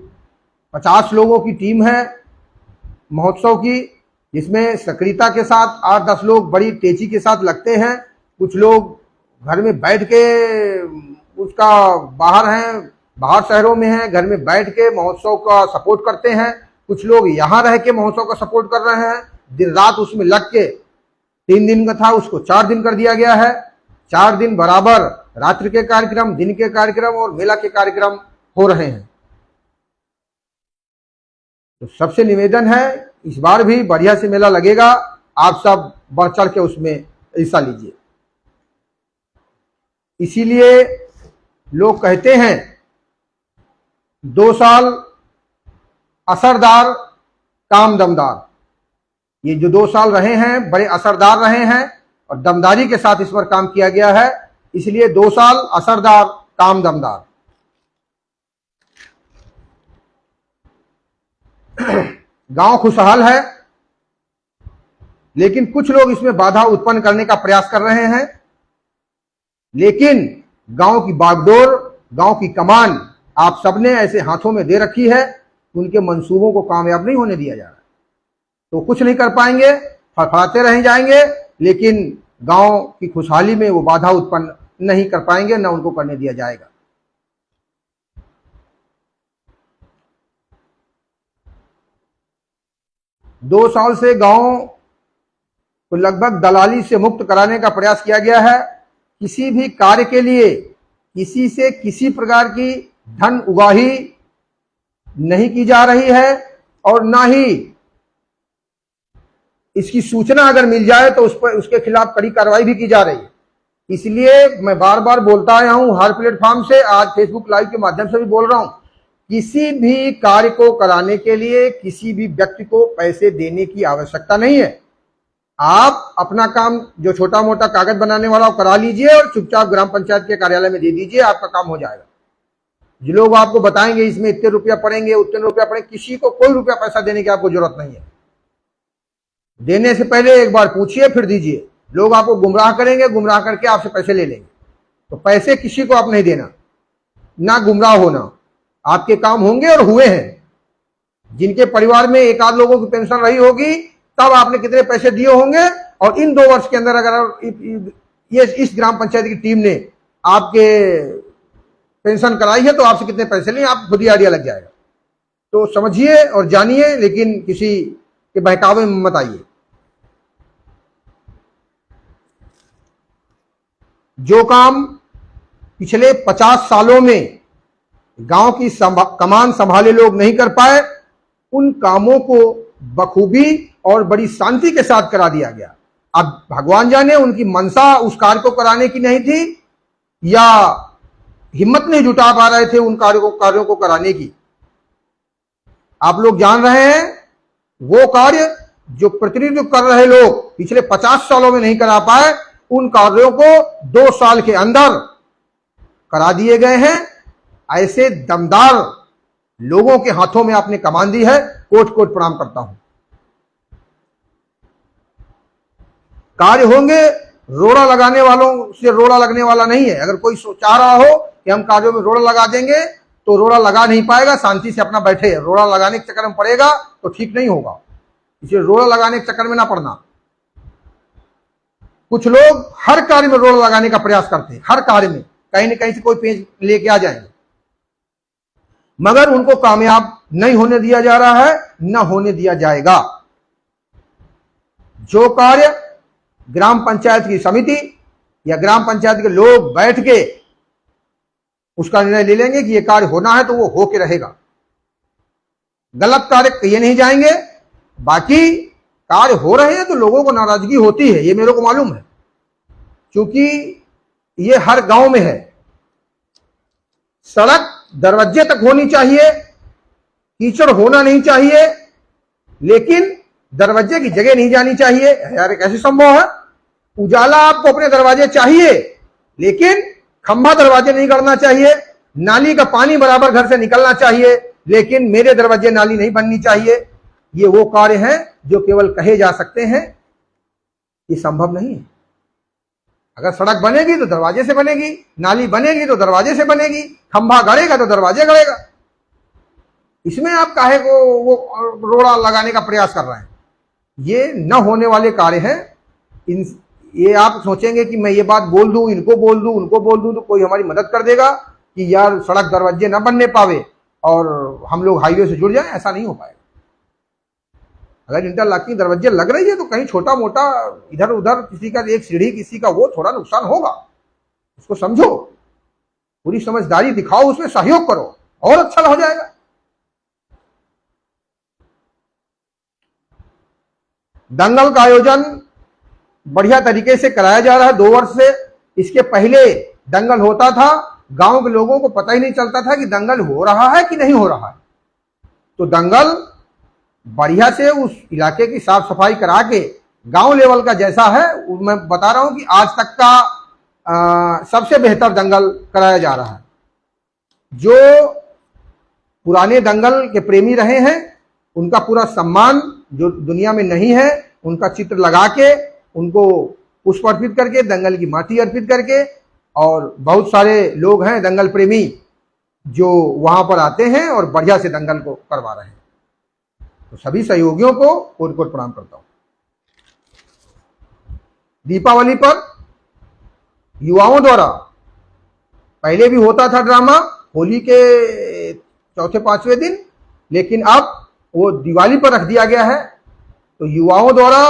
50 लोगों की टीम है महोत्सव की, जिसमें सक्रियता के साथ 8-10 लोग बड़ी तेजी के साथ लगते हैं। कुछ लोग घर में बैठ के उसका बाहर हैं, बाहर शहरों में हैं, घर में बैठ के महोत्सव का सपोर्ट करते हैं। कुछ लोग यहाँ रह के महोत्सव का सपोर्ट कर रहे हैं, दिन रात उसमें लग के। 3 दिन का था, उसको 4 दिन कर दिया गया है। 4 दिन बराबर रात्रि के कार्यक्रम, दिन के कार्यक्रम और मेला के कार्यक्रम हो रहे हैं। तो सबसे निवेदन है, इस बार भी बढ़िया से मेला लगेगा, आप सब बढ़ चढ़ के उसमें हिस्सा लीजिए। इसीलिए लोग कहते हैं 2 साल असरदार काम दमदार। ये जो 2 साल रहे हैं बड़े असरदार रहे हैं और दमदारी के साथ इस पर काम किया गया है, इसलिए 2 साल असरदार काम दमदार। गांव खुशहाल है, लेकिन कुछ लोग इसमें बाधा उत्पन्न करने का प्रयास कर रहे हैं। लेकिन गांव की बागडोर, गांव की कमान आप सबने ऐसे हाथों में दे रखी है, उनके मंसूबों को कामयाब नहीं होने दिया जा रहा। तो कुछ नहीं कर पाएंगे, फड़फड़ाते रह जाएंगे, लेकिन गांव की खुशहाली में वो बाधा उत्पन्न नहीं कर पाएंगे, न उनको करने दिया जाएगा। दो साल से गांव को लगभग दलाली से मुक्त कराने का प्रयास किया गया है। किसी भी कार्य के लिए किसी से किसी प्रकार की धन उगाही नहीं की जा रही है और ना ही इसकी सूचना अगर मिल जाए तो उस पर उसके खिलाफ कड़ी कार्रवाई भी की जा रही है। इसलिए मैं बार बार बोलता आया हूं, हर प्लेटफॉर्म से, आज फेसबुक लाइव के माध्यम से भी बोल रहा हूं, किसी भी कार्य को कराने के लिए किसी भी व्यक्ति को पैसे देने की आवश्यकता नहीं है। आप अपना काम जो छोटा मोटा कागज बनाने वाला करा लीजिए और चुपचाप ग्राम पंचायत के कार्यालय में दे दीजिए, आपका काम हो जाएगा। जो लोग आपको बताएंगे इसमें इतने रुपया पड़ेंगे, उतने रुपया पड़ेंगे, किसी को कोई रुपया पैसा देने की आपको जरूरत नहीं है। देने से पहले एक बार पूछिए फिर दीजिए। लोग आपको गुमराह करेंगे, गुमराह करके आपसे पैसे ले लेंगे। तो पैसे किसी को आप नहीं देना, ना गुमराह होना। आपके काम होंगे और हुए हैं। जिनके परिवार में एक आध लोगों की पेंशन रही होगी, तब आपने कितने पैसे दिए होंगे, और इन 2 वर्ष के अंदर अगर ये इस ग्राम पंचायत की टीम ने आपके पेंशन कराई है तो आपसे कितने पैसे लिए, आप खुद ही आइडिया लग जाएगा। तो समझिए और जानिए, लेकिन किसी के बहकावे में मत आइए। जो काम पिछले 50 सालों में गांव की कमान संभाले लोग नहीं कर पाए, उन कामों को बखूबी और बड़ी शांति के साथ करा दिया गया। अब भगवान जाने उनकी मंशा उस कार्य को कराने की नहीं थी, या हिम्मत नहीं जुटा पा रहे थे उन कार्यों को कराने की। आप लोग जान रहे हैं वो कार्य जो प्रतिनिधित्व कर रहे लोग पिछले 50 सालों में नहीं करा पाए, उन कार्यों को 2 साल के अंदर करा दिए गए हैं। ऐसे दमदार लोगों के हाथों में आपने कमान दी है, कोट कोट प्रणाम करता हूं। कार्य होंगे, रोड़ा लगाने वालों से रोड़ा लगने वाला नहीं है। अगर कोई चाह रहा हो कि हम कार्यों में रोड़ा लगा देंगे तो रोड़ा लगा नहीं पाएगा, शांति से अपना बैठे। रोड़ा लगाने के चक्कर में पड़ेगा तो ठीक नहीं होगा, इसलिए रोड़ा लगाने के चक्कर में ना पड़ना। कुछ लोग हर कार्य में रोड़ा लगाने का प्रयास करते हैं, हर कार्य में कहीं न कहीं से कोई पेज लेके आ जाएंगे, मगर उनको कामयाब नहीं होने दिया जा रहा है, न होने दिया जाएगा। जो कार्य ग्राम पंचायत की समिति या ग्राम पंचायत के लोग बैठ के उसका निर्णय ले लेंगे कि यह कार्य होना है तो वो होके रहेगा, गलत कार्य किए नहीं जाएंगे। बाकी कार्य हो रहे हैं तो लोगों को नाराजगी होती है, ये मेरे को मालूम है, क्योंकि ये हर गांव में है। सड़क दरवाजे तक होनी चाहिए, कीचड़ होना नहीं चाहिए, लेकिन दरवाजे की जगह नहीं जानी चाहिए। यार कैसे संभव है? उजाला आपको अपने दरवाजे चाहिए, लेकिन खंभा दरवाजे नहीं करना चाहिए। नाली का पानी बराबर घर से निकलना चाहिए, लेकिन मेरे दरवाजे नाली नहीं बननी चाहिए। ये वो कार्य हैं जो केवल कहे जा सकते हैं, ये संभव नहीं है। अगर सड़क बनेगी तो दरवाजे से बनेगी, नाली बनेगी तो दरवाजे से बनेगी, खंभा गड़ेगा तो दरवाजे गड़ेगा। इसमें आप काहे को वो रोड़ा लगाने का प्रयास कर रहे हैं? ये न होने वाले कार्य हैं। ये आप सोचेंगे कि मैं ये बात बोल दूं, इनको बोल दूं, उनको बोल दूं तो कोई हमारी मदद कर देगा कि यार सड़क दरवाजे न बनने पावे और हम लोग हाईवे से जुड़ जाएं, ऐसा नहीं हो पाएगा। अगर इंटरलॉकिंग दरवाजे लग रही है तो कहीं छोटा मोटा इधर उधर किसी का एक सीढ़ी किसी का वो थोड़ा नुकसान होगा, उसको समझो, पूरी समझदारी दिखाओ, उसमें सहयोग करो और अच्छा हो जाएगा। दंगल का आयोजन बढ़िया तरीके से कराया जा रहा है 2 वर्ष से। इसके पहले दंगल होता था, गांव के लोगों को पता ही नहीं चलता था कि दंगल हो रहा है कि नहीं हो रहा है। तो दंगल बढ़िया से उस इलाके की साफ सफाई करा के गांव लेवल का जैसा है, मैं बता रहा हूं कि आज तक का सबसे बेहतर दंगल कराया जा रहा है। जो पुराने दंगल के प्रेमी रहे हैं उनका पूरा सम्मान, जो दुनिया में नहीं है, उनका चित्र लगा के, उनको पुष्प अर्पित करके, दंगल की माटी अर्पित करके, और बहुत सारे लोग हैं दंगल प्रेमी जो वहां पर आते हैं और बढ़िया से दंगल को करवा रहे हैं। तो सभी सहयोगियों को कोट कोट प्रणाम करता हूं। दीपावली पर युवाओं द्वारा पहले भी होता था ड्रामा होली के चौथे 5वें दिन, लेकिन अब वो दिवाली पर रख दिया गया है। तो युवाओं द्वारा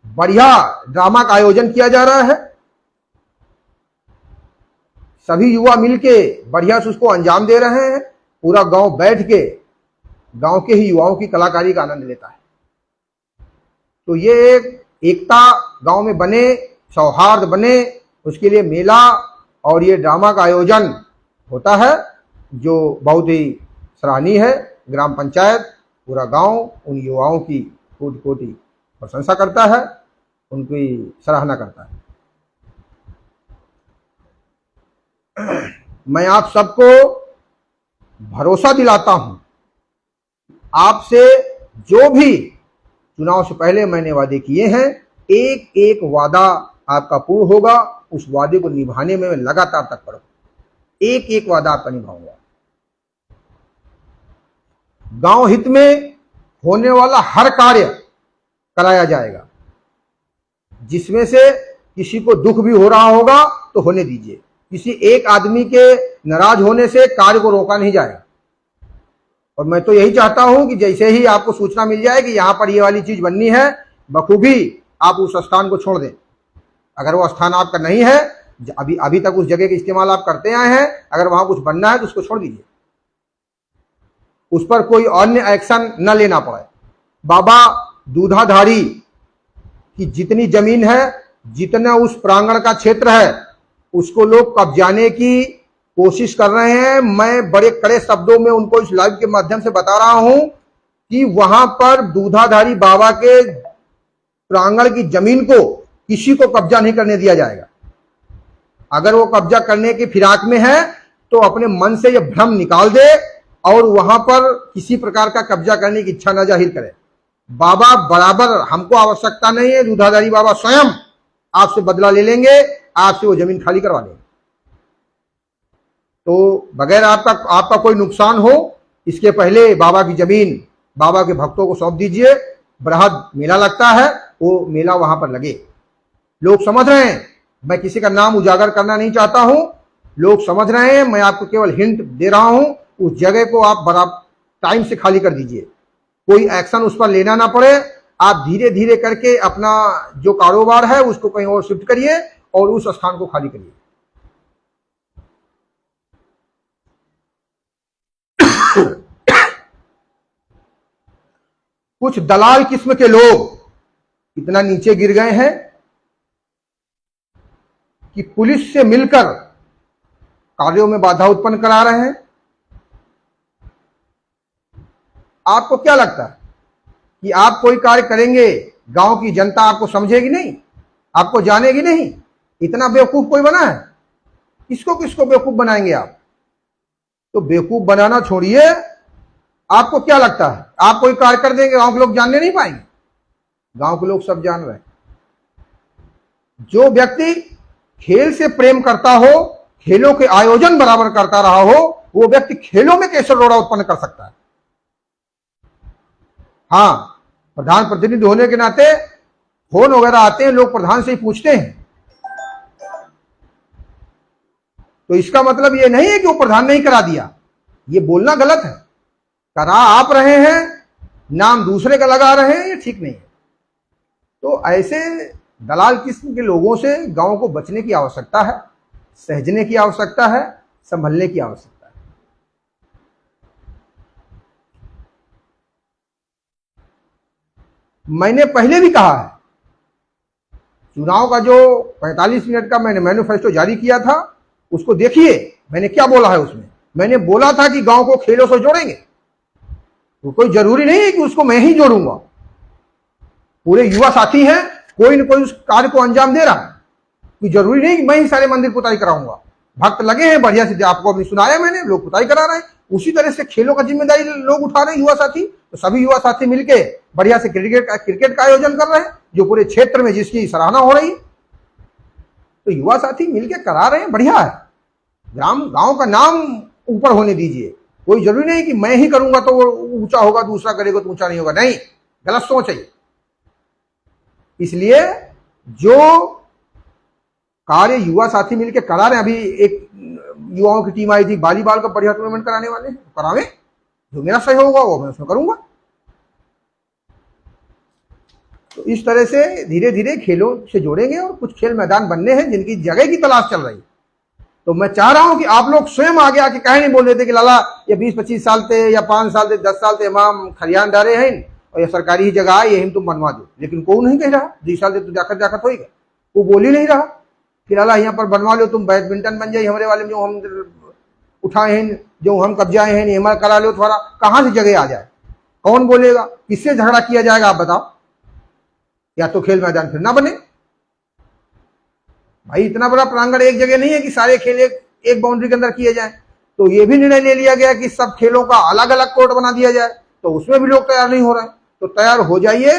बढ़िया ड्रामा का आयोजन किया जा रहा है। सभी युवा मिलके बढ़िया से उसको अंजाम दे रहे हैं। पूरा गांव बैठ के गांव के ही युवाओं की कलाकारी का आनंद लेता है। तो ये एकता गांव में बने, सौहार्द बने, उसके लिए मेला और ये ड्रामा का आयोजन होता है, जो बहुत ही सराहनीय है। ग्राम पंचायत, पूरा गांव उन युवाओं की कोटि कोटि प्रशंसा करता है, उनकी सराहना करता है। मैं आप सबको भरोसा दिलाता हूं, आपसे जो भी चुनाव से पहले मैंने वादे किए हैं, एक एक वादा आपका पूर्ण होगा। उस वादे को निभाने में मैं लगातार तत्पर हूं, एक एक वादा आपका निभाऊंगा। गांव हित में होने वाला हर कार्य कराया जाएगा। जिसमें से किसी को दुख भी हो रहा होगा तो होने दीजिए। किसी एक आदमी के नाराज होने से कार्य को रोका नहीं जाएगा। और मैं तो यही चाहता हूं कि जैसे ही आपको सूचना मिल जाए कि यहां पर ये वाली चीज बननी है, बखूबी आप उस स्थान को छोड़ दें। अगर वो स्थान आपका नहीं है, अभी तक उस जगह का इस्तेमाल आप करते आए हैं, अगर वहां कुछ बनना है तो उसको छोड़ दीजिए, उस पर कोई अन्य एक्शन न लेना पड़े। बाबा दूधाधारी की जितनी जमीन है, जितना उस प्रांगण का क्षेत्र है, उसको लोग कब्जाने की कोशिश कर रहे हैं। मैं बड़े कड़े शब्दों में उनको इस लाइव के माध्यम से बता रहा हूं कि वहां पर दूधाधारी बाबा के प्रांगण की जमीन को किसी को कब्जा नहीं करने दिया जाएगा। अगर वो कब्जा करने की फिराक में है तो अपने मन से यह भ्रम निकाल दे और वहां पर किसी प्रकार का कब्जा करने की इच्छा न जाहिर करे। बाबा बराबर, हमको आवश्यकता नहीं है, दूधाधारी बाबा स्वयं आपसे बदला ले लेंगे, आपसे वो जमीन खाली करवा देंगे। तो बगैर आपका कोई नुकसान हो, इसके पहले बाबा की जमीन बाबा के भक्तों को सौंप दीजिए। बृहद मेला लगता है, वो मेला वहां पर लगे। लोग समझ रहे हैं, मैं किसी का नाम उजागर करना नहीं चाहता हूं, लोग समझ रहे हैं, मैं आपको केवल हिंट दे रहा हूं। उस जगह को आप बराबर टाइम से खाली कर दीजिए, कोई एक्शन उस पर लेना ना पड़े। आप धीरे धीरे करके अपना जो कारोबार है उसको कहीं और शिफ्ट करिए और उस स्थान को खाली करिए। कुछ दलाल किस्म के लोग इतना नीचे गिर गए हैं कि पुलिस से मिलकर कार्यों में बाधा उत्पन्न करा रहे हैं। आपको क्या लगता है कि आप कोई कार्य करेंगे, गांव की जनता आपको समझेगी नहीं, आपको जानेगी नहीं? इतना बेवकूफ कोई बना है? किसको किसको बेवकूफ बनाएंगे आप? तो बेवकूफ बनाना छोड़िए। आपको क्या लगता है आप कोई कार्य कर देंगे, गांव के लोग जानने नहीं पाएंगे? गांव के लोग सब जान रहे हैं। जो व्यक्ति खेल से प्रेम करता हो, खेलों के आयोजन बराबर करता रहा हो, वो व्यक्ति खेलों में कैसे रोड़ा उत्पन्न कर सकता है? हाँ, प्रधान प्रतिनिधि होने के नाते फोन वगैरह आते हैं, लोग प्रधान से ही पूछते हैं, तो इसका मतलब ये नहीं है कि वो प्रधान नहीं करा दिया। ये बोलना गलत है। करा आप रहे हैं, नाम दूसरे का लगा रहे हैं, ये ठीक नहीं है। तो ऐसे दलाल किस्म के लोगों से गांव को बचने की आवश्यकता है, सहजने की आवश्यकता है, संभलने की आवश्यकता है। मैंने पहले भी कहा है, चुनाव का जो 45 मिनट का मैंने मैनिफेस्टो जारी किया था उसको देखिए, मैंने क्या बोला है उसमें। मैंने बोला था कि गांव को खेलों से जोड़ेंगे, तो कोई जरूरी नहीं है कि उसको मैं ही जोड़ूंगा। पूरे युवा साथी हैं, कोई न कोई उस कार्य को अंजाम दे रहा है, कि जरूरी नहीं कि मैं ही सारे मंदिर पुताई कराऊंगा। भक्त लगे हैं बढ़िया से, आपको अभी सुनाया मैंने, लोग पुताई करा रहे हैं। उसी तरह से खेलों का जिम्मेदारी लोग उठा रहे हैं, युवा साथी। तो सभी युवा साथी मिलके बढ़िया से क्रिकेट का आयोजन कर रहे हैं, जो पूरे क्षेत्र में जिसकी सराहना हो रही है। तो युवा साथी मिलके करा रहे हैं, बढ़िया है। गांव का नाम ऊपर होने दीजिए। कोई जरूरी नहीं कि मैं ही करूंगा तो वो ऊंचा होगा, दूसरा करेगा तो ऊंचा नहीं होगा। नहीं, गलत सोच है। इसलिए जो कार्य युवा साथी मिलकर करा रहे हैं, अभी एक युवाओं की टीम आई थी, वॉलीबॉल का बढ़िया टूर्नामेंट कराने वाले, करावे, जो मेरा सहयोग होगा वो मैं उसमें करूंगा। तो इस तरह से धीरे धीरे खेलों से जोड़ेंगे और कुछ खेल मैदान बनने हैं जिनकी जगह की तलाश चल रही है। तो मैं चाह रहा हूं कि आप लोग स्वयं आगे आके कहे नहीं बोल देते कि लाला ये 20-25 साल थे या 5 साल थे 10 साल थे हम खरियान डाले हैं और ये सरकारी ही जगह है, यही तुम बनवा दो। लेकिन कोई नहीं कह रहा 2 साल से तो जाकर जाकर होगा, वो बोल ही नहीं रहा कि लाला यहाँ पर बनवा लो, तुम बैडमिंटन बन जाए हमारे वाले में, जो हम उठाए हैं, जो हम कब्जाए हैं, हमारा करा लो थोड़ा। कहाँ से जगह आ जाए? कौन बोलेगा? किससे झगड़ा किया जाएगा? आप बताओ। या तो खेल मैदान फिर ना बने भाई। इतना बड़ा प्रांगण एक जगह नहीं है कि सारे खेल एक बाउंड्री के अंदर किए जाए। तो ये भी निर्णय ले लिया गया कि सब खेलों का अलग अलग कोर्ट बना दिया जाए, तो उसमें भी लोग तैयार नहीं हो रहे। तो तैयार हो जाइए,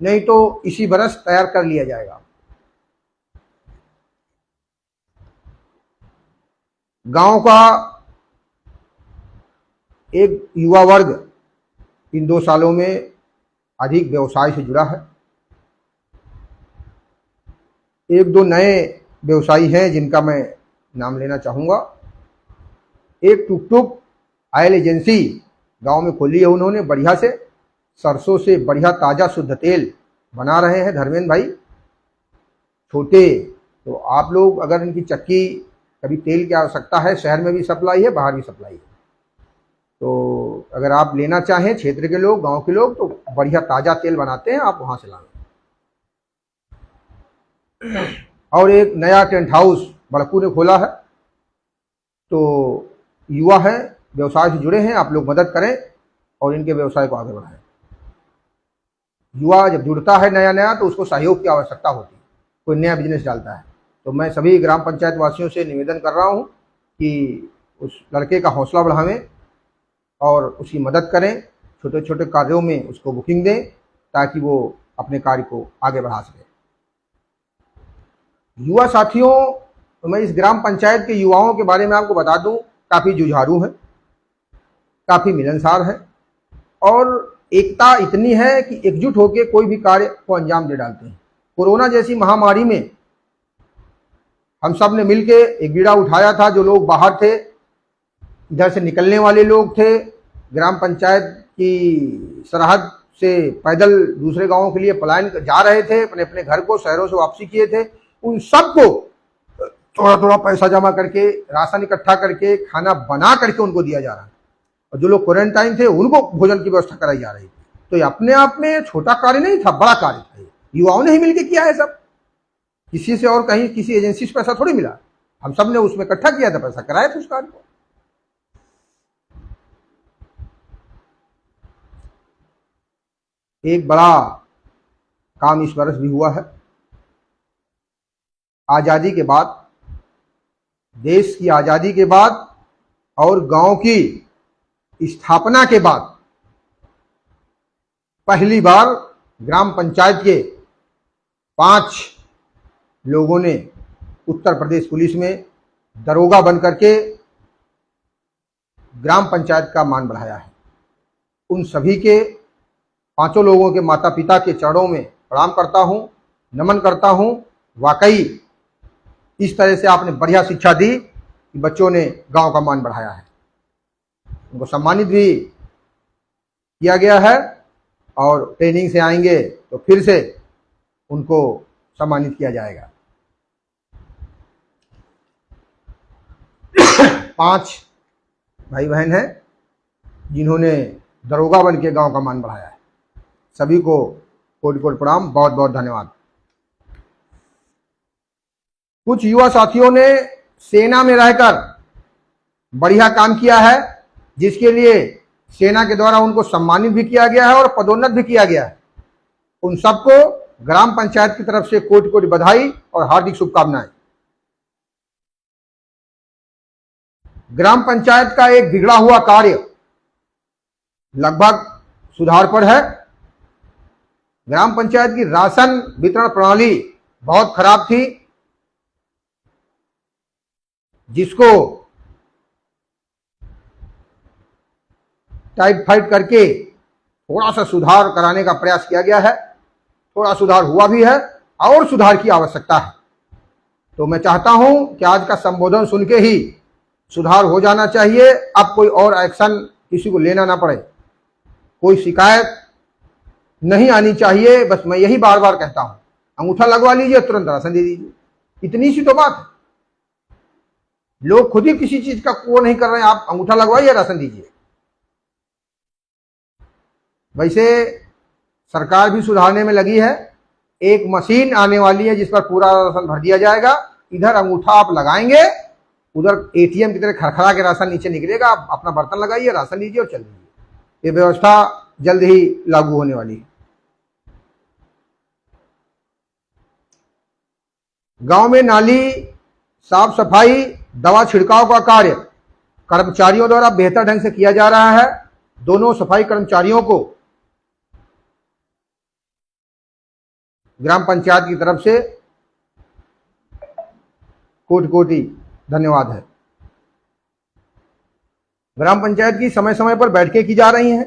नहीं तो इसी बरस तैयार कर लिया जाएगा। गांव का एक युवा वर्ग इन 2 सालों में अधिक व्यवसाय से जुड़ा है। 1-2 नए व्यवसायी हैं जिनका मैं नाम लेना चाहूंगा। एक टुकटुक ऑयल एजेंसी गांव में खोली है उन्होंने, बढ़िया से सरसों से बढ़िया ताजा शुद्ध तेल बना रहे हैं धर्मेंद्र भाई। छोटे तो आप लोग अगर इनकी चक्की, कभी तेल की आवश्यकता है, शहर में भी सप्लाई है, बाहर भी सप्लाई है, तो अगर आप लेना चाहें, क्षेत्र के लोग, गांव के लोग, तो बढ़िया ताजा तेल बनाते हैं, आप वहां से लाएं। और एक नया टेंट हाउस बड़कू ने खोला है, तो युवा हैं, व्यवसाय से जुड़े हैं, आप लोग मदद करें और इनके व्यवसाय को आगे बढ़ाएं। युवा जब जुड़ता है नया नया तो उसको सहयोग की आवश्यकता होती है, कोई नया बिजनेस डालता है। तो मैं सभी ग्राम पंचायत वासियों से निवेदन कर रहा हूँ कि उस लड़के का हौसला बढ़ावें और उसकी मदद करें, छोटे छोटे कार्यों में उसको बुकिंग दें ताकि वो अपने कार्य को आगे बढ़ा सके। युवा साथियों, तो मैं इस ग्राम पंचायत के युवाओं के बारे में आपको बता दूं, काफ़ी जुझारू हैं, काफ़ी मिलनसार हैं और एकता इतनी है कि एकजुट होकर कोई भी कार्य को अंजाम दे डालते हैं। कोरोना जैसी महामारी में हम सब ने मिलके एक बीड़ा उठाया था। जो लोग बाहर थे, इधर से निकलने वाले लोग थे, ग्राम पंचायत की सरहद से पैदल दूसरे गांवों के लिए पलायन जा रहे थे, अपने अपने घर को शहरों से वापसी किए थे, उन सबको थोड़ा थोड़ा पैसा जमा करके, राशन इकट्ठा करके, खाना बना करके उनको दिया जा रहा है। और जो लोग क्वारंटाइन थे उनको भोजन की व्यवस्था कराई जा रही थी। तो ये अपने आप में छोटा कार्य नहीं था, बड़ा कार्य था। युवाओं ने ही मिलकर किया है सब, किसी से और कहीं किसी एजेंसी से पैसा थोड़ी मिला, हम सब ने उसमें इकट्ठा किया था, पैसा कराया था उस कार्य को। एक बड़ा काम इस वर्ष भी हुआ है। आजादी के बाद, देश की आजादी के बाद और गांव की स्थापना के बाद पहली बार ग्राम पंचायत के 5 लोगों ने उत्तर प्रदेश पुलिस में दरोगा बन करके ग्राम पंचायत का मान बढ़ाया है। उन सभी के 5 लोगों के माता पिता के चरणों में प्रणाम करता हूं, नमन करता हूं। वाकई इस तरह से आपने बढ़िया शिक्षा दी कि बच्चों ने गांव का मान बढ़ाया है। उनको सम्मानित भी किया गया है और ट्रेनिंग से आएंगे तो फिर से उनको सम्मानित किया जाएगा। 5 भाई बहन हैं जिन्होंने दरोगा बन के गांव का मान बढ़ाया है। सभी को कोटि कोटि प्रणाम, बहुत बहुत धन्यवाद। कुछ युवा साथियों ने सेना में रहकर बढ़िया काम किया है, जिसके लिए सेना के द्वारा उनको सम्मानित भी किया गया है और पदोन्नत भी किया गया है। उन सबको ग्राम पंचायत की तरफ से कोटि कोटि बधाई और हार्दिक शुभकामनाएं। ग्राम पंचायत का एक बिगड़ा हुआ कार्य लगभग सुधार पर है। ग्राम पंचायत की राशन वितरण प्रणाली बहुत खराब थी, जिसको टाइप करके थोड़ा सा सुधार कराने का प्रयास किया गया है। थोड़ा सुधार हुआ भी है और सुधार की आवश्यकता है। तो मैं चाहता हूं कि आज का संबोधन सुन के ही सुधार हो जाना चाहिए। अब कोई और एक्शन किसी को लेना ना पड़े, कोई शिकायत नहीं आनी चाहिए। बस मैं यही बार बार कहता हूं, अंगूठा लगवा लीजिए, तुरंत राशन दे दीजिए, इतनी सी तो बात है। लोग खुद ही किसी चीज का वो नहीं कर रहे हैं, आप अंगूठा लगवाइए, राशन दीजिए। वैसे सरकार भी सुधारने में लगी है। एक मशीन आने वाली है जिस पर पूरा राशन भर दिया जाएगा। इधर अंगूठा आप लगाएंगे, उधर एटीएम की तरह खड़खड़ा के राशन नीचे निकलेगा। आप अपना बर्तन लगाइए, राशन लीजिए और चल दीजिए। ये व्यवस्था जल्द ही लागू होने वाली है। गांव में नाली साफ सफाई, दवा छिड़काव का कार्य कर्मचारियों द्वारा बेहतर ढंग से किया जा रहा है। दोनों सफाई कर्मचारियों को ग्राम पंचायत की तरफ से कोटि कोटि धन्यवाद है। ग्राम पंचायत की समय समय पर बैठकें की जा रही हैं।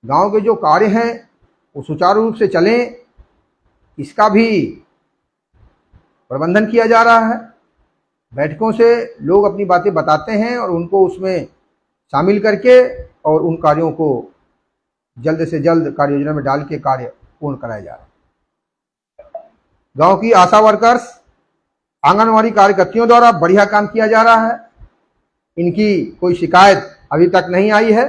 गांव के जो कार्य हैं वो सुचारू रूप से चलें, इसका भी प्रबंधन किया जा रहा है। बैठकों से लोग अपनी बातें बताते हैं और उनको उसमें शामिल करके और उन कार्यों को जल्द से जल्द कार्य योजना में डाल के कार्य पूर्ण कराया जा रहा है। गांव की आशा वर्कर्स, आंगनवाड़ी कार्यकर्तियों द्वारा बढ़िया काम किया जा रहा है। इनकी कोई शिकायत अभी तक नहीं आई है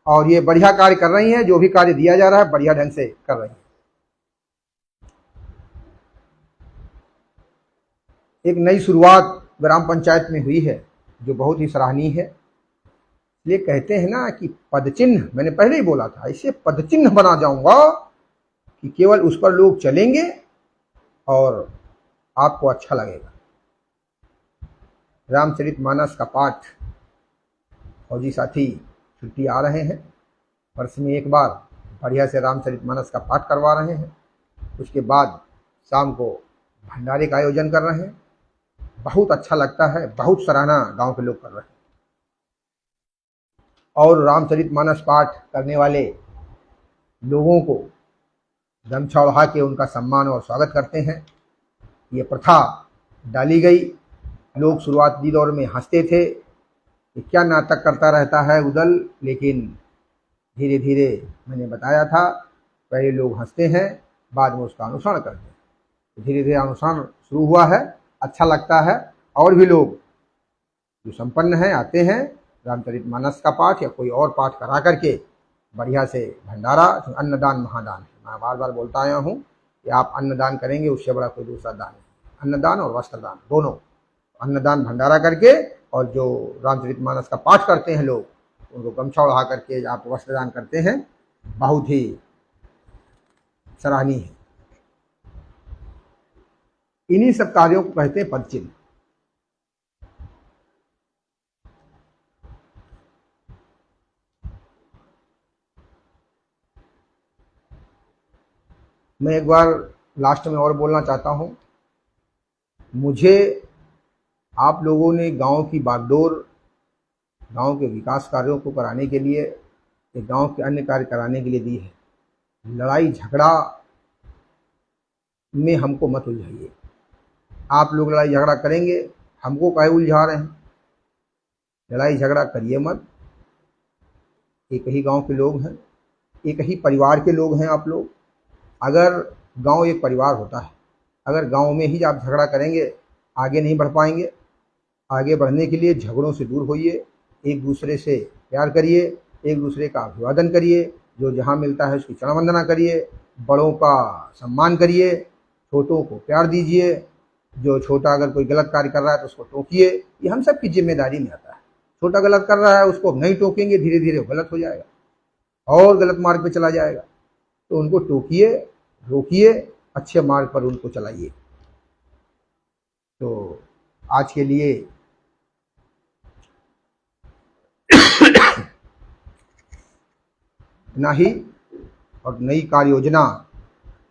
और ये बढ़िया कार्य कर रही हैं। जो भी कार्य दिया जा रहा है बढ़िया ढंग से कर रही हैं। एक नई शुरुआत ग्राम पंचायत में हुई है, जो बहुत ही सराहनीय है। इसलिए कहते हैं ना कि पदचिन्ह, मैंने पहले ही बोला था, इसे पदचिन्ह बना जाऊंगा कि केवल उस पर लोग चलेंगे और आपको अच्छा लगेगा। रामचरितमानस का पाठ फौजी साथी छुट्टी आ रहे हैं, वर्ष में एक बार बढ़िया से रामचरितमानस का पाठ करवा रहे हैं। उसके बाद शाम को भंडारे का आयोजन कर रहे हैं। बहुत अच्छा लगता है, बहुत सराहना गांव के लोग कर रहे हैं। और रामचरितमानस पाठ करने वाले लोगों को गमछा ओढ़ा के उनका सम्मान और स्वागत करते हैं। ये प्रथा डाली गई। लोग शुरुआती दौर में हंसते थे कि क्या नाटक करता रहता है उदल, लेकिन धीरे धीरे मैंने बताया था, पहले लोग हंसते हैं, बाद में उसका अनुसरण करते हैं। धीरे धीरे अनुसरण शुरू हुआ है, अच्छा लगता है। और भी लोग जो संपन्न हैं आते हैं, रामचरितमानस का पाठ या कोई और पाठ करा करके बढ़िया से भंडारा। अन्नदान महादान है, मैं बार बार बोलता आया हूँ कि आप अन्नदान करेंगे उससे बड़ा कोई दूसरा दान नहीं। अन्नदान और वस्त्रदान दोनों, अन्नदान भंडारा करके, और जो रामचरितमानस का पाठ करते हैं लोग, उनको गमछा ओढ़ा करके आप वस्त्रदान करते हैं, बहुत ही सराहनीय है। इन्हीं सब कार्यों को कहते हैं पदचिन्ह। मैं एक बार लास्ट में और बोलना चाहता हूं, मुझे आप लोगों ने गांव की बागडोर, गांव के विकास कार्यों को कराने के लिए, एक गांव के अन्य कार्य कराने के लिए दी है। लड़ाई झगड़ा में हमको मत उलझाइए। आप लोग लड़ाई झगड़ा करेंगे, हमको काहे उलझा रहे हैं? लड़ाई झगड़ा करिए मत। एक ही गांव के लोग हैं, एक ही परिवार के लोग हैं आप लोग। अगर गांव एक परिवार होता है, अगर गांव में ही आप झगड़ा करेंगे, आगे नहीं बढ़ पाएंगे। आगे बढ़ने के लिए झगड़ों से दूर होइए, एक दूसरे से प्यार करिए, एक दूसरे का अभिवादन करिए, जो जहाँ मिलता है उसकी चरण वंदना करिए, बड़ों का सम्मान करिए, छोटों को प्यार दीजिए। जो छोटा अगर कोई गलत कार्य कर रहा है तो उसको टोकिए। ये हम सब की जिम्मेदारी में आता है। छोटा गलत कर रहा है, उसको नहीं टोकेंगे, धीरे धीरे वो गलत हो जाएगा और गलत मार्ग पे चला जाएगा। तो उनको टोकिए, रोकिए, अच्छे मार्ग पर उनको चलाइए। तो आज के लिए इतना ही। और नई कार्य योजना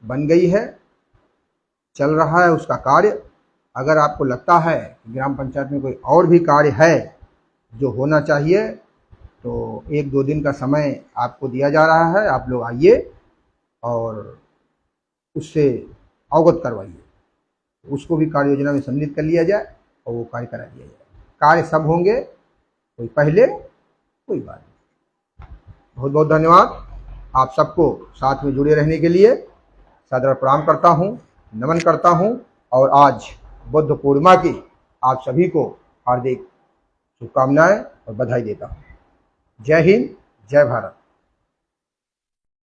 बन गई है, चल रहा है उसका कार्य। अगर आपको लगता है कि ग्राम पंचायत में कोई और भी कार्य है जो होना चाहिए, तो 1-2 दिन का समय आपको दिया जा रहा है। आप लोग आइए और उससे अवगत करवाइए, उसको भी कार्य योजना में सम्मिलित कर लिया जाए और वो कार्य करा दिया जाए। कार्य सब होंगे, कोई पहले कोई बाद। बहुत बहुत धन्यवाद आप सबको साथ में जुड़े रहने के लिए। सादर प्रणाम करता हूँ, नमन करता हूँ। और आज बुद्ध पूर्णिमा की आप सभी को हार्दिक शुभकामनाएं और बधाई देता हूँ। जय हिंद, जय भारत।